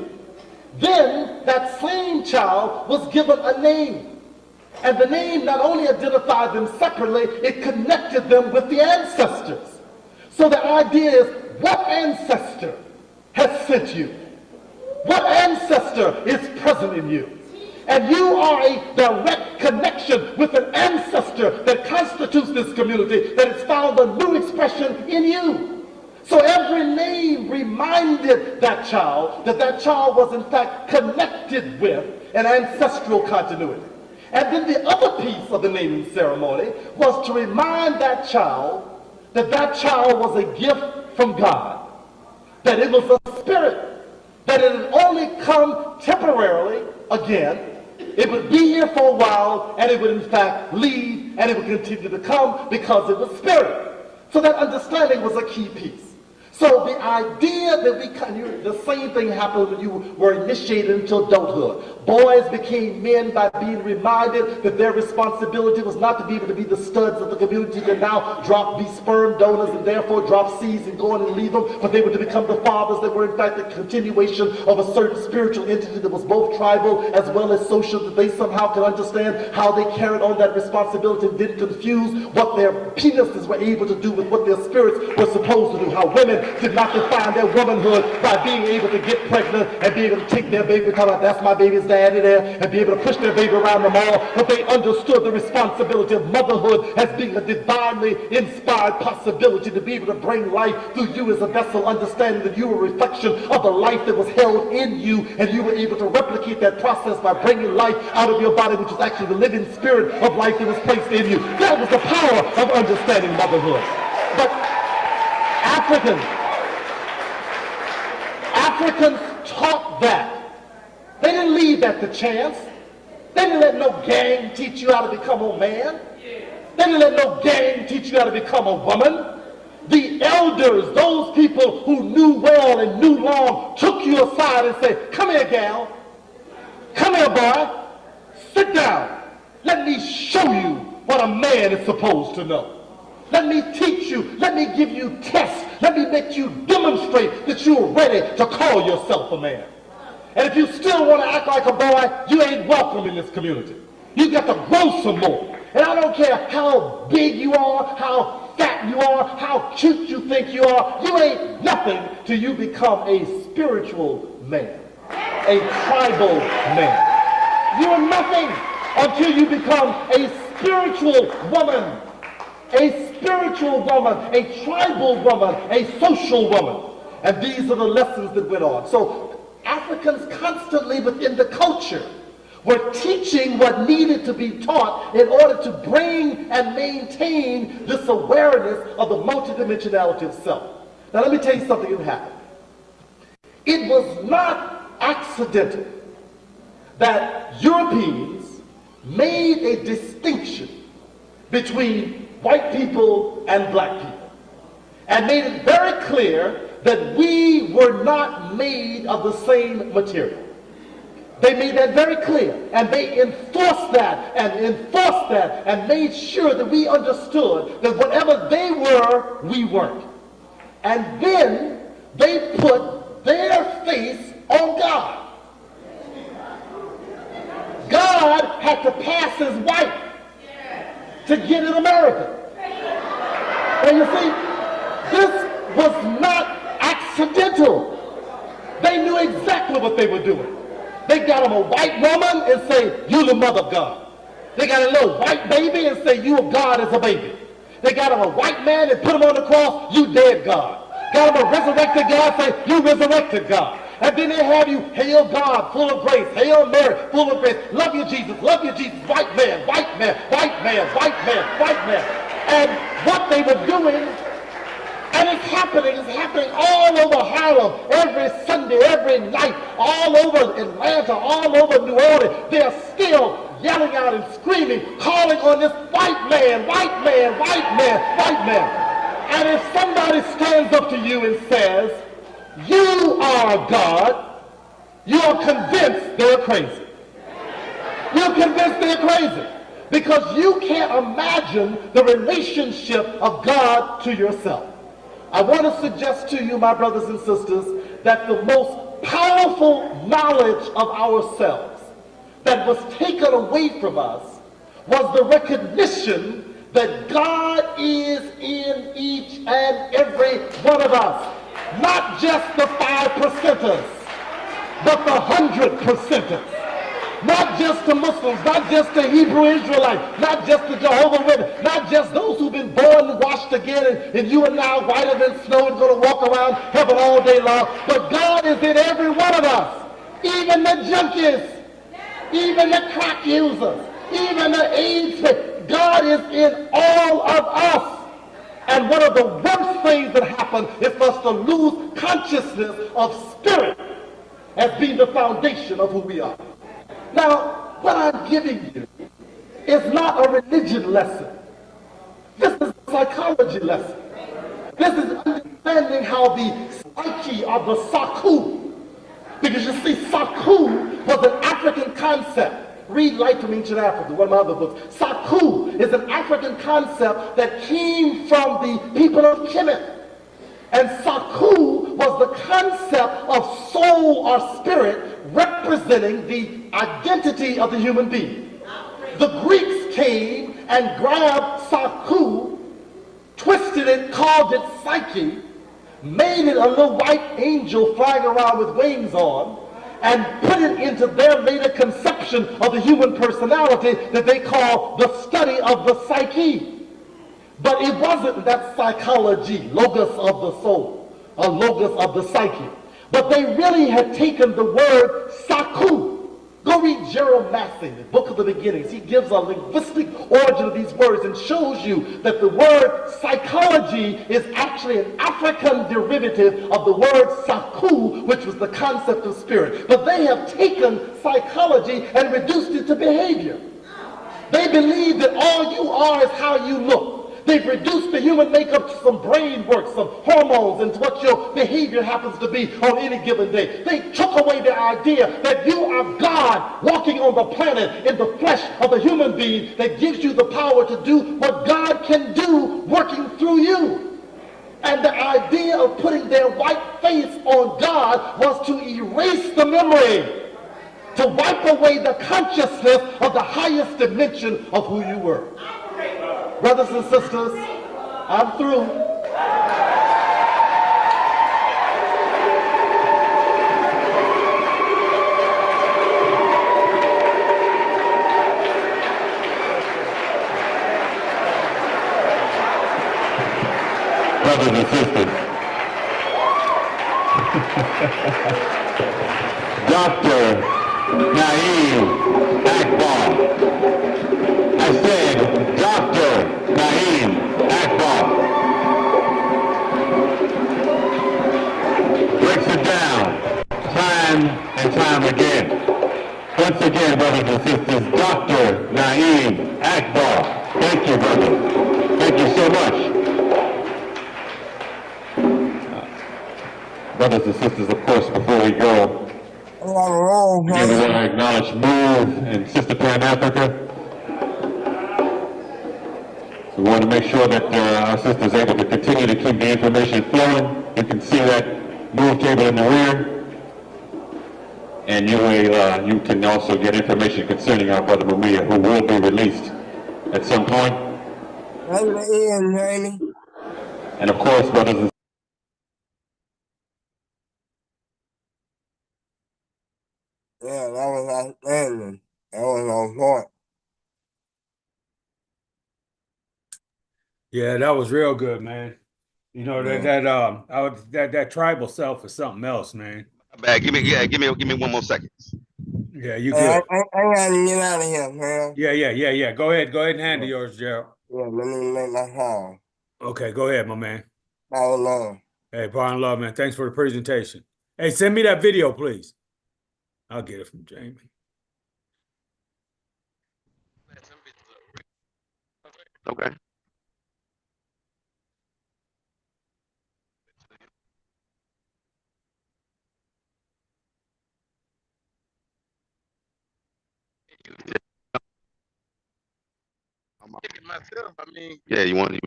Then that same child was given a name. And the name not only identified them separately, it connected them with the ancestors. So the idea is, what ancestor has sent you? What ancestor is present in you? And you are a direct connection with an ancestor that constitutes this community, that has found a new expression in you. So every name reminded that child that child was in fact connected with an ancestral continuity. And then the other piece of the naming ceremony was to remind that child that child was a gift from God, that it was a spirit, that it had only come temporarily again. It would be here for a while, and it would in fact leave, and it would continue to come because it was spirit. So that understanding was a key piece. So the idea that the same thing happened when you were initiated into adulthood. Boys became men by being reminded that their responsibility was not to be able to be the studs of the community that now be sperm donors and therefore drop seeds and go in and leave them, but they were to become the fathers that were in fact the continuation of a certain spiritual entity that was both tribal as well as social, that they somehow could understand how they carried on that responsibility and didn't confuse what their penises were able to do with what their spirits were supposed to do. How women did not define their womanhood by being able to get pregnant and be able to take their baby, talk about that's my baby's daddy there, and be able to push their baby around the mall, but they understood the responsibility of motherhood as being a divinely inspired possibility to be able to bring life through you as a vessel, understanding that you were a reflection of the life that was held in you, and you were able to replicate that process by bringing life out of your body, which is actually the living spirit of life that was placed in you. That was the power of understanding motherhood. But Africans taught that. They didn't leave that to chance. They didn't let no gang teach you how to become a man. They didn't let no gang teach you how to become a woman. The elders, those people who knew well and knew long, took you aside and said, come here, gal. Come here, boy. Sit down. Let me show you what a man is supposed to know. Let me teach you. Let me give you tests. Let me make you demonstrate that you're ready to call yourself a man. And if you still want to act like a boy, you ain't welcome in this community. You got to grow some more. And I don't care how big you are, how fat you are, how cute you think you are. You ain't nothing till you become a spiritual man, a tribal man. You're nothing until you become a spiritual woman, a spiritual woman, a tribal woman, a social woman. And these are the lessons that went on. So Africans constantly within the culture were teaching what needed to be taught in order to bring and maintain this awareness of the multidimensionality of self. Now let me tell you something that happened. It was not accidental that Europeans made a distinction between white people and black people and made it very clear that we were not made of the same material. They made that very clear, and they enforced that and made sure that we understood that whatever they were, we weren't. And then they put their face on God. God had to pass his wife to get in America. And you see, this was not accidental. They knew exactly what they were doing. They got him a white woman and say, you the mother of God. They got a little white baby and say, you a God as a baby. They got him a white man and put him on the cross, you dead God. Got him a resurrected God, say, you resurrected God. And then they have you, hail God, full of grace, hail Mary, full of grace, love you Jesus, white man, white man, white man, white man, white man. And what they were doing, and it's happening all over Harlem, every Sunday, every night, all over Atlanta, all over New Orleans. They're still yelling out and screaming, calling on this white man, white man, white man, white man. And if somebody stands up to you and says, you are God, you're convinced they're crazy. You're convinced they're crazy because you can't imagine the relationship of God to yourself. I want to suggest to you, my brothers and sisters, that the most powerful knowledge of ourselves that was taken away from us was the recognition that God is in each and every one of us. Not just the 5%ers, but the 100%ers. Not just the Muslims, not just the Hebrew Israelites, not just the Jehovah's Witnesses, not just those who've been born and washed again, and you are now whiter than snow and going to walk around heaven all day long. But God is in every one of us, even the junkies, even the crack users, even the AIDS patients. God is in all of us. And one of the worst things that happen is for us to lose consciousness of spirit as being the foundation of who we are. Now, what I'm giving you is not a religion lesson. This is a psychology lesson. This is understanding how the psyche of the Saku, because you see, Saku was an African concept. Read Light from Ancient Africa, one of my other books. Saku is an African concept that came from the people of Kemet. And Saku was the concept of soul or spirit representing the identity of the human being. The Greeks came and grabbed Saku, twisted it, called it psyche, made it a little white angel flying around with wings on, and put it into their later conception of the human personality that they call the study of the psyche. But it wasn't that psychology, logos of the soul, or logos of the psyche. But they really had taken the word saku. Go read Gerald Massey, the Book of the Beginnings. He gives a linguistic origin of these words and shows you that the word psychology is actually an African derivative of the word saku, which was the concept of spirit. But they have taken psychology and reduced it to behavior. They believe that all you are is how you look. They've reduced the human makeup to some brain work, some hormones, and what your behavior happens to be on any given day. They took away the idea that you are God walking on the planet in the flesh of a human being that gives you the power to do what God can do working through you. And the idea of putting their white face on God was to erase the memory, to wipe away the consciousness of the highest dimension of who you were. Brothers and sisters, I'm through. Brothers and sisters, Dr. Naeem Akbar. I said, Dr. Naeem Akbar breaks it down time and time again. Once again, brothers and sisters, Dr. Naeem Akbar. Thank you, brother. Thank you so much. Brothers and sisters, of course, before we go, again, we want to acknowledge Move and Sister Pan Africa. We want to make sure that our sister is able to continue to keep the information flowing. You can see that Move table in the rear. And you can also get information concerning our brother Mumia, who will be released at some point. And of course, brothers and yeah, that was outstanding. That was on point. Yeah, that was real good, man. You know, that tribal self is something else, man. Bad. Give me 1 more second. Yeah, you Hey, good. I gotta get out of here, man. Yeah. Go ahead and handle yours, Gerald. Yeah, let me make my call. Okay, go ahead, my man. Power love. Hey, power and love, man. Thanks for the presentation. Hey, send me that video, please. I'll get it from Jamie. Okay. Myself, I mean, yeah, you want to.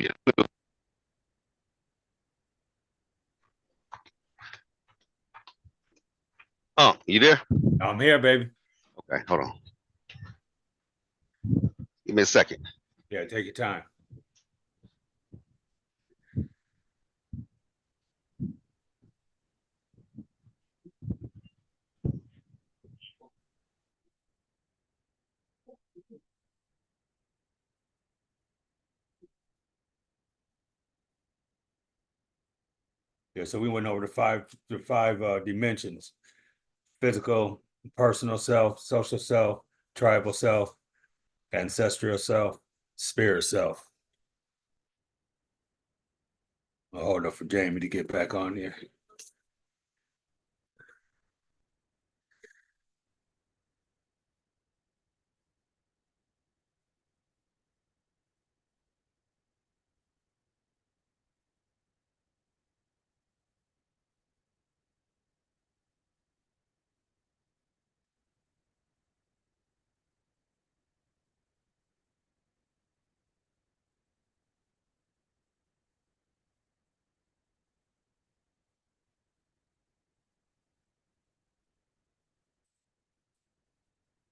Oh, you there? I'm here, baby. Okay, hold on. Give me a second. Yeah, take your time. Yeah, so we went over the five dimensions: physical, personal self, social self, tribal self, ancestral self, spirit self. I'll hold up for Jamie to get back on here.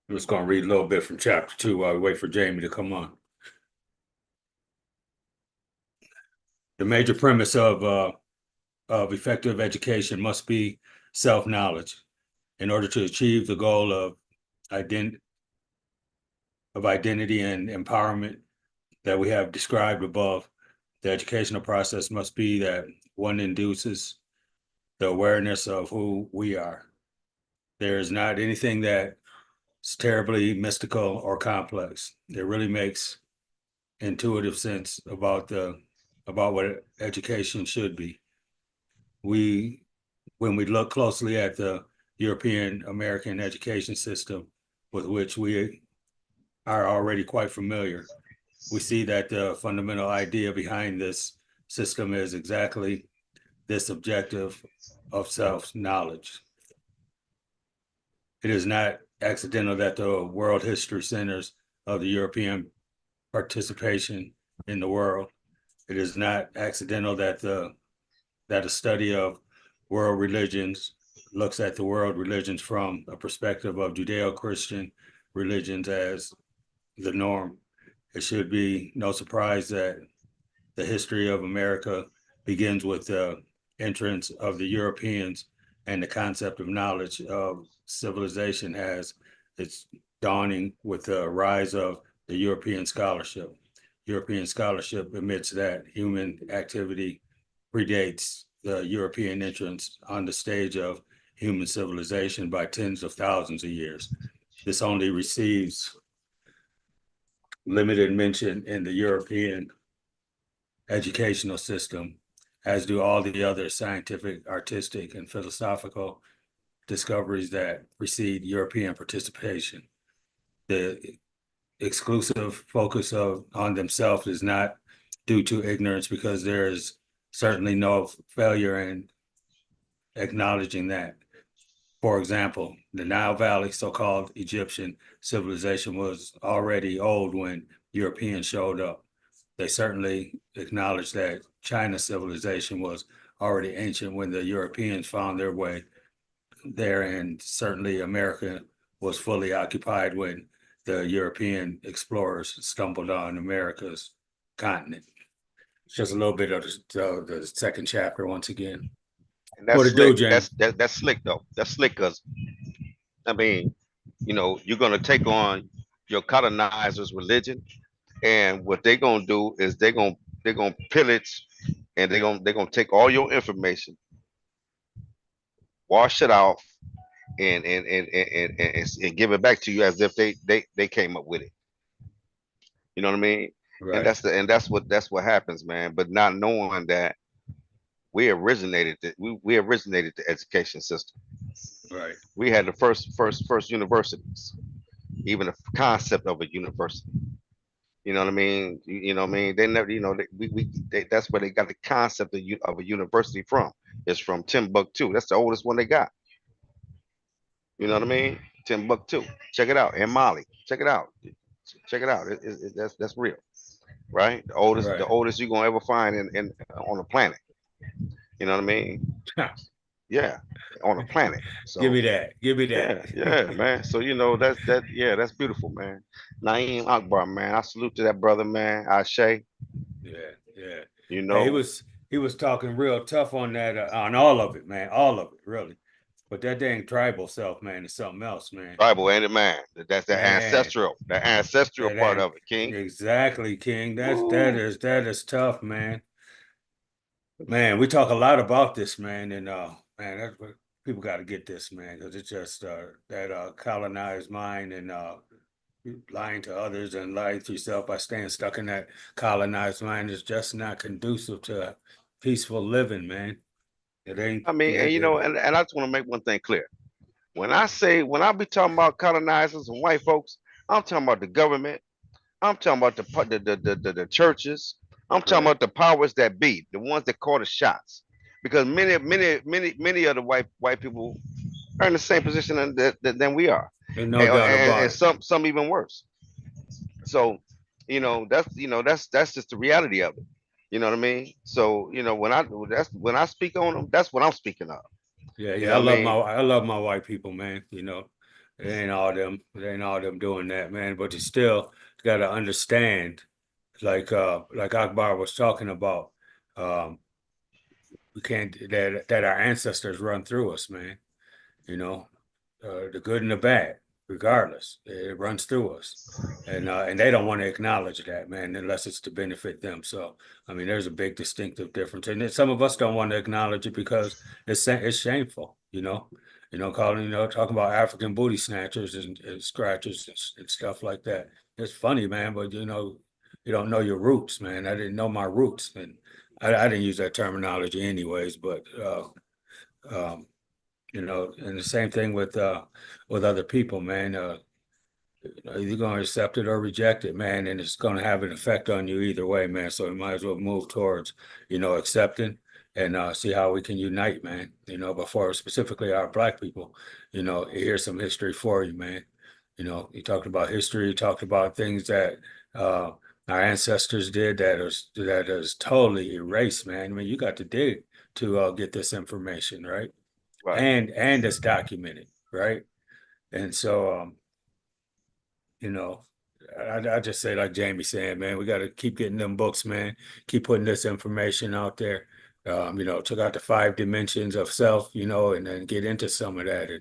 I'm just going to read a little bit from chapter 2 while we wait for Jamie to come on. The major premise of of effective education must be self-knowledge. In order to achieve the goal of identity and empowerment that we have described above, the educational process must be that one induces the awareness of who we are. There is not anything that is terribly mystical or complex. It really makes intuitive sense about what education should be. When we look closely at the European American education system, with which we are already quite familiar, we see that the fundamental idea behind this system is exactly this objective of self-knowledge. It is not accidental that the world history centers of the European participation in the world. It is not accidental that a study of world religions looks at the world religions from a perspective of Judeo-Christian religions as the norm. It should be no surprise that the history of America begins with the entrance of the Europeans and the concept of knowledge of civilization as its dawning with the rise of the European scholarship. European scholarship admits that human activity predates the European entrance on the stage of human civilization by tens of thousands of years. This only receives limited mention in the European educational system, as do all the other scientific, artistic, and philosophical discoveries that precede European participation. The exclusive focus on themselves is not due to ignorance, because there is certainly no failure in acknowledging that. For example, the Nile Valley, so-called Egyptian civilization, was already old when Europeans showed up. They certainly acknowledged that China civilization was already ancient when the Europeans found their way there, and certainly America was fully occupied when the European explorers stumbled on America's continent. It's just a little bit of the second chapter once again. And What that's it do, slick. James? That's slick though. That's slick because I mean, you're gonna take on your colonizers' religion, and what they're gonna do is they're gonna pillage, and they're gonna take all your information, wash it off, and give it back to you as if they came up with it. You know what I mean? And Right, that's what happens, man. But not knowing that we originated the education system. right. We had the first universities, even the concept of a university. You know what I mean? You know what I mean? They never, that's where they got the concept of a university from. It's from Timbuktu. That's the oldest one they got. You know what I mean? Timbuktu. Check it out. And Mali. Check it out. Check it out. That's real, right? The Right. oldest you're gonna ever find in on the planet. You know what I mean? Yeah, on the planet. Give So me that. Give me that. yeah, man. So yeah, that's beautiful, man. Naeem Akbar, man. I salute to that brother, man. Ashe, Yeah, yeah. you Hey, know, he was talking real tough on that, on all of it, man. All of it, really. But that dang tribal self, man, is something else, man. Bible ain't it, man. That's Man, the ancestral that part ain't of it, King. exactly, King. Woo. That is tough, man. Man, we talk a lot about this, man, and man, that's what people got to get this, man, because it's just that colonized mind and lying to others and lying to yourself by staying stuck in that colonized mind is just not conducive to peaceful living, man. It ain't. I mean, and and I just want to make one thing clear. When I be talking about colonizers and white folks, I'm talking about the government. I'm talking about the churches. I'm talking Right. about the powers that be, the ones that call the shots. Because many of the white people are in the same position than we are, There's no doubt and about it. some even worse. So, that's just the reality of it. You know what I mean? So, when I speak on them, that's what I'm speaking of. Yeah, You yeah. know what I mean? I love my white people, man. It ain't all them. It ain't all them doing that, man. But you still got to understand, like Akbar was talking about. Um, we can't that our ancestors run through us, man. You know, the good and the bad, regardless, it runs through us, and they don't want to acknowledge that, man, unless it's to benefit them. So, I mean, there's a big distinctive difference, and then some of us don't want to acknowledge it because it's shameful, calling, talking about African booty snatchers and scratchers and stuff like that. It's funny, man, but you don't know your roots, man. I didn't know my roots, and I didn't use that terminology anyways, but um, and the same thing with other people, man. You're going to accept it or reject it, man, and it's going to have an effect on you either way, man. So we might as well move towards, accepting and see how we can unite, man. But for specifically our Black people, here's some history for you, man. You talked about history, you talked about things that our ancestors did that is totally erased, man. I mean, you got to dig to get this information, right? Right. And it's documented, right? And so, I just say like Jamie saying, man, we got to keep getting them books, man. Keep putting this information out there. Took out the 5 dimensions of self, and then get into some of that,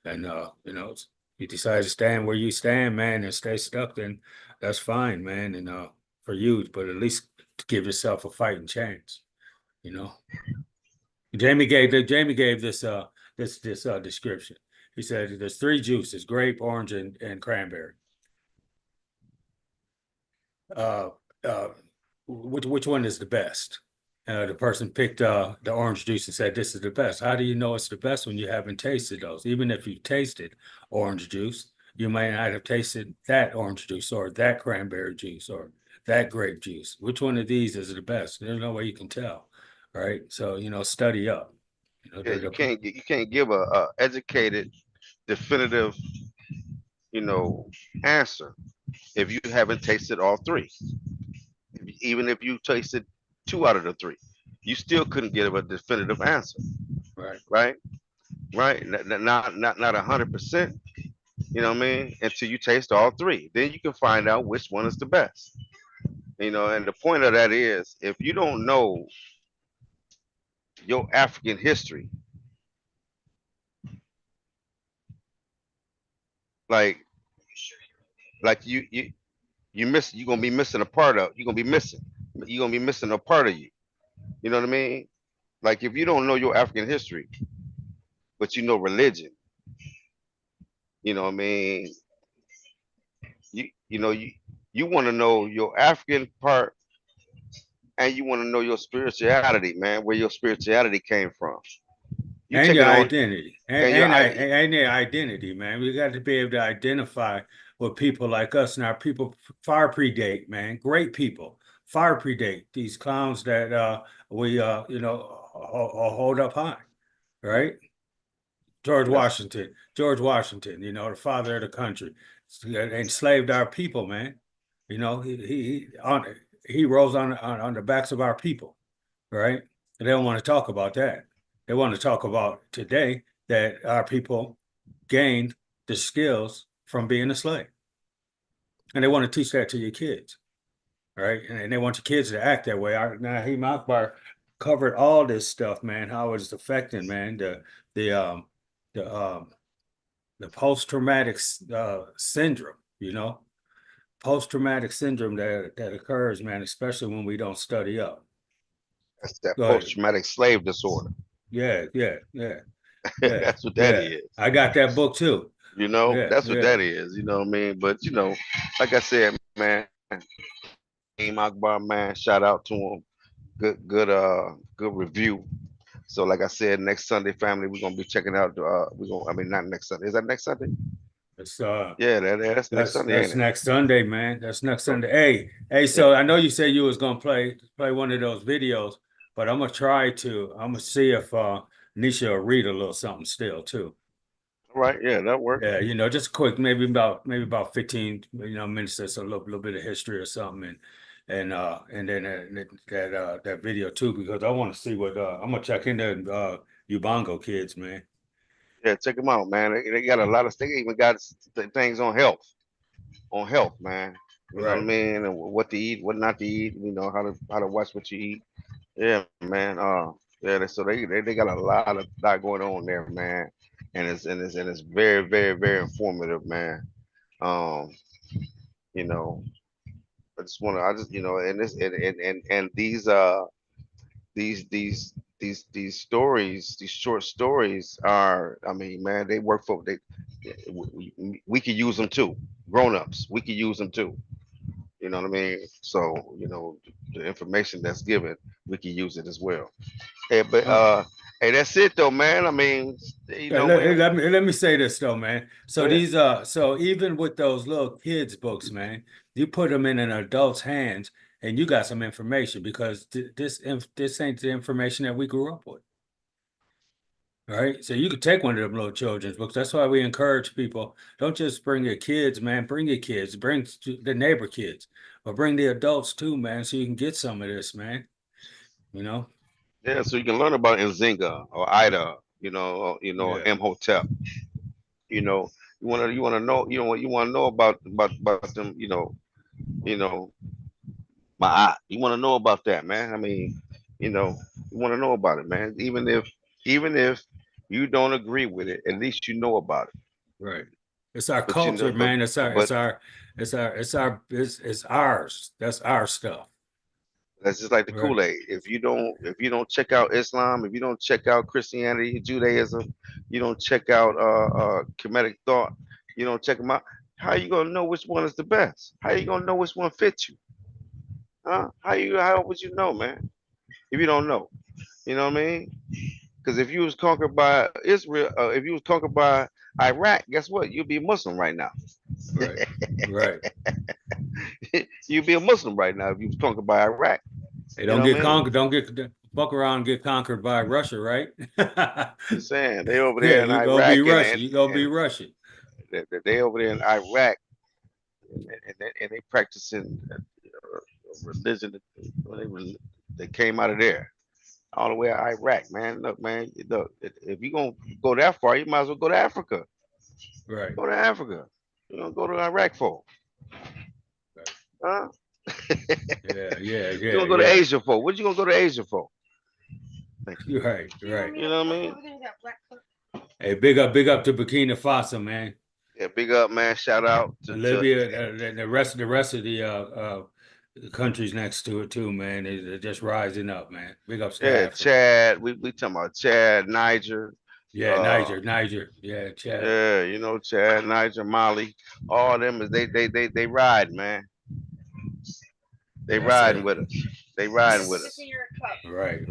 and if you decide to stand where you stand, man, and stay stuck, then that's fine, man. And for you, but at least give yourself a fighting chance, you know. Jamie gave this description. He said there's 3 juices: grape, orange, and cranberry. Which one is the best? The person picked the orange juice and said this is the best. How do you know it's the best when you haven't tasted those? Even if you tasted orange juice, you might not have tasted that orange juice or that cranberry juice or that grape juice. Which one of these is the best? There's no way you can tell, right? So study up. Yeah, you can't give a educated, definitive, answer if you haven't tasted all 3. Even if you tasted 2 out of the 3, you still couldn't give a definitive answer. Right. Right. Right. Not 100%. You know what I mean? Until you taste all 3, then you can find out which one is the best. And the point of that is, if you don't know your African history, like you're gonna be missing a part of a part of you. You know what I mean? Like if you don't know your African history, but you know religion, you know what I mean? You want to know your African part, and you want to know your spirituality, man, where your spirituality came from. You And take your it on identity, and your and your identity, man. We got to be able to identify with people like us, and our people far predate, man. Great people far predate these clowns that we hold up high, right? George Yes. Washington, the father of the country, enslaved our people, man. He rose on the backs of our people, right? They don't want to talk about that. They want to talk about today that our people gained the skills from being a slave. And they want to teach that to your kids, right? And they want your kids to act that way. Naheem Akbar covered all this stuff, man, how it's affecting, man, the um the um the post-traumatic syndrome, post-traumatic syndrome that occurs, man, especially when we don't study up. That's that Go ahead. post-traumatic slave disorder. Yeah. That's what that Yeah. is. I got that book too. That's what Yeah. that is. You know what I mean? But like I said, man, Naeem Akbar, man, shout out to him. Good review. So like I said, next Sunday, family, we're gonna be checking out. I mean, not next Sunday. Is that next Sunday? It's Yeah, that's next Sunday, ain't that's it? next Sunday, man. That's next So, Sunday. Hey, so I know you said you was gonna play one of those videos, but I'm gonna see if Nisha will read a little something still too. all right, yeah, that works. Yeah, just quick, maybe about 15, minutes. That's a little bit of history or something, and then that video too, because I want to see what I'm gonna check into Ubongo kids, man. Yeah, check them out, man. They got a lot of. They even got things on health, man. You know what I Right. mean? And what to eat, what not to eat. How to watch what you eat. Yeah, man. Yeah, so they got a lot going on there, man, and it's very informative, man. Um, you know, I just and this and these stories, these short stories are, I mean, man, they work for they. We could use them too, grown-ups. We could use them too. You know what I mean? So the information that's given, we can use it as well. Hey, but Oh, hey, that's it though, man. I mean, okay, man. let me say this though, man. Go So ahead. these so even with those little kids books, man, you put them in an adult's hands and you got some information because this ain't the information that we grew up with. All right. So you could take one of them little children's books. That's why we encourage people. Don't just bring your kids, man. Bring your kids. Bring the neighbor kids. But bring the adults too, man, so you can get some of this, man. You know? Yeah, so you can learn about Nzinga or Ida, Yeah. Imhotep. You know, you wanna know, you wanna know about them, you know, you wanna know about that, man. I mean, you know, you wanna know about it, man. Even if you don't agree with it, at least you know about it. Right. It's our But culture, man. but It's ours. That's our stuff. that's just like the Right. Kool-Aid. If you don't check out Islam, if you don't check out Christianity, Judaism, you don't check out Kemetic thought, you don't check them out. How you gonna know which one is the best? How you gonna know which one fits you? Huh? How would you know, man? If you don't know, you know what I mean? Because if you was conquered by Israel, if you was conquered by Iraq, guess what? You'd be Muslim right now. Right. Right. You'd be a Muslim right now if you was conquered by Iraq. They You don't know what get I mean? conquered. Don't get fuck around and get conquered by Russia, right? Just saying, they over Yeah, there in you gonna be Iraq Russian. You gonna be and Russian. they over there in Iraq and they practicing religion. They came out of there all the way to Iraq, man. Look, man, look, if you gonna go that far, you might as well go to Africa. Right. Go to Africa. You know, go to Iraq for, Right. huh? Yeah. Yeah. You Yeah. gonna go to Yeah. Asia for? What you gonna go to Asia for? Thank you. You're right. Right. You know what I mean? Hey, big up to Burkina Faso, man. Yeah, big up, man. Shout out to Libya, the rest of the countries next to it too, man. They're just rising up, man. Big ups to yeah, Africa. Chad. We talking about Chad, Niger. Yeah, Uh, Niger. Yeah, Chad. yeah, Chad, Niger, Mali. All them is they ride, man. They That's riding it. with us. They riding with us. Right.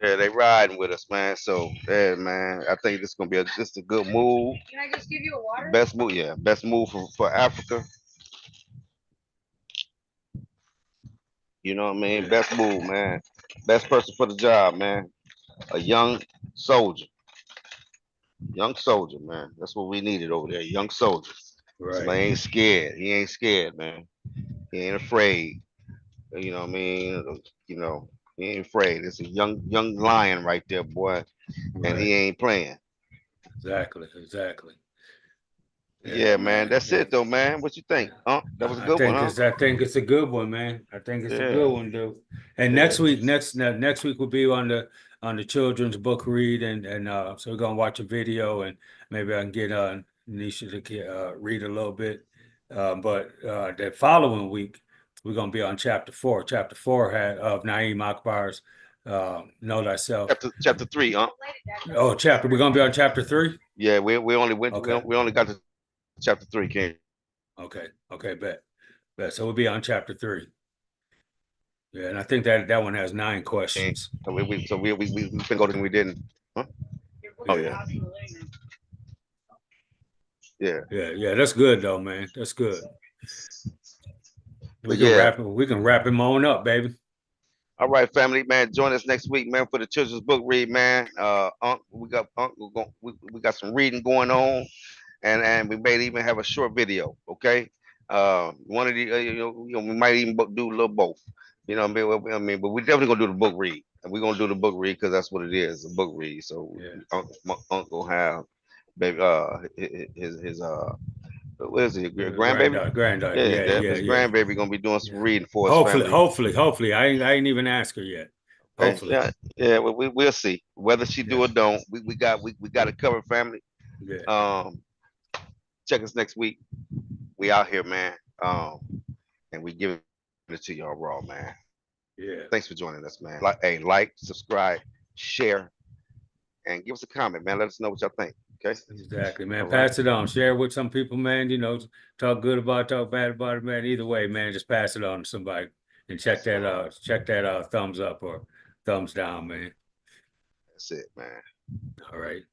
Yeah, they riding with us, man. So yeah, man. I think this is gonna be just a good move. Can I just give you a water? Best move, yeah. Best move for Africa. You know what I mean? Yeah. Best move, man. Best person for the job, man. A young soldier. Young soldier, man. That's what we needed over there. Young soldier. Right. Somebody ain't scared. He ain't scared, man. He ain't afraid. You know what I mean? He ain't afraid. It's a young lion right there, boy. And he Right. ain't playing. Exactly. Yeah, man. Man. That's it though, man. What you think? Huh? That was a good one, huh? I think it's a good one, man. I think it's a Yeah. good one, dude. And Yeah. next week will be on the children's book read, and so we're gonna watch a video, and maybe I can get Nisha to read a little bit. But the following week we're gonna be on chapter 4. Chapter 4 had of Naeem Akbar's Know Thyself. Chapter 3, huh? Oh, we're gonna be on chapter 3. Yeah, we only went Okay. we only got to chapter 3, King. Okay, bet. So we'll be on chapter 3. Yeah, and I think that one has 9 questions. So we can go to we didn't. Huh? Oh yeah. Yeah. Yeah, that's good though, man. That's good. But yeah. We can wrap him on up, baby. All right, family, man. Join us next week, man, for the children's book read, man. We got some reading going on, and we may even have a short video. Okay. One of the we might even do a little both. You know what I mean? But we're definitely gonna do the book read, and we're gonna do the book read because that's what it is, a book read. So Yeah. Uncle have baby his what is it, grandbaby? Granddaughter. Yeah, his grandbaby gonna be doing some reading for us, Hopefully, family. hopefully. I ain't even asked her yet. Hopefully. Yeah, we'll see whether she do or don't. We got it covered, family. Yeah. Check us next week. We out here, man. And we give it to y'all raw, man. Yeah. Thanks for joining us, man. Like, subscribe, share, and give us a comment, man. Let us know what y'all think. Okay. Exactly, man. All right. Pass it on. Share it with some people, man. You know, talk good about it, talk bad about it, man. Either way, man, just pass it on to somebody and check that out. Check that out. Thumbs up or thumbs down, man. That's it, man. All right.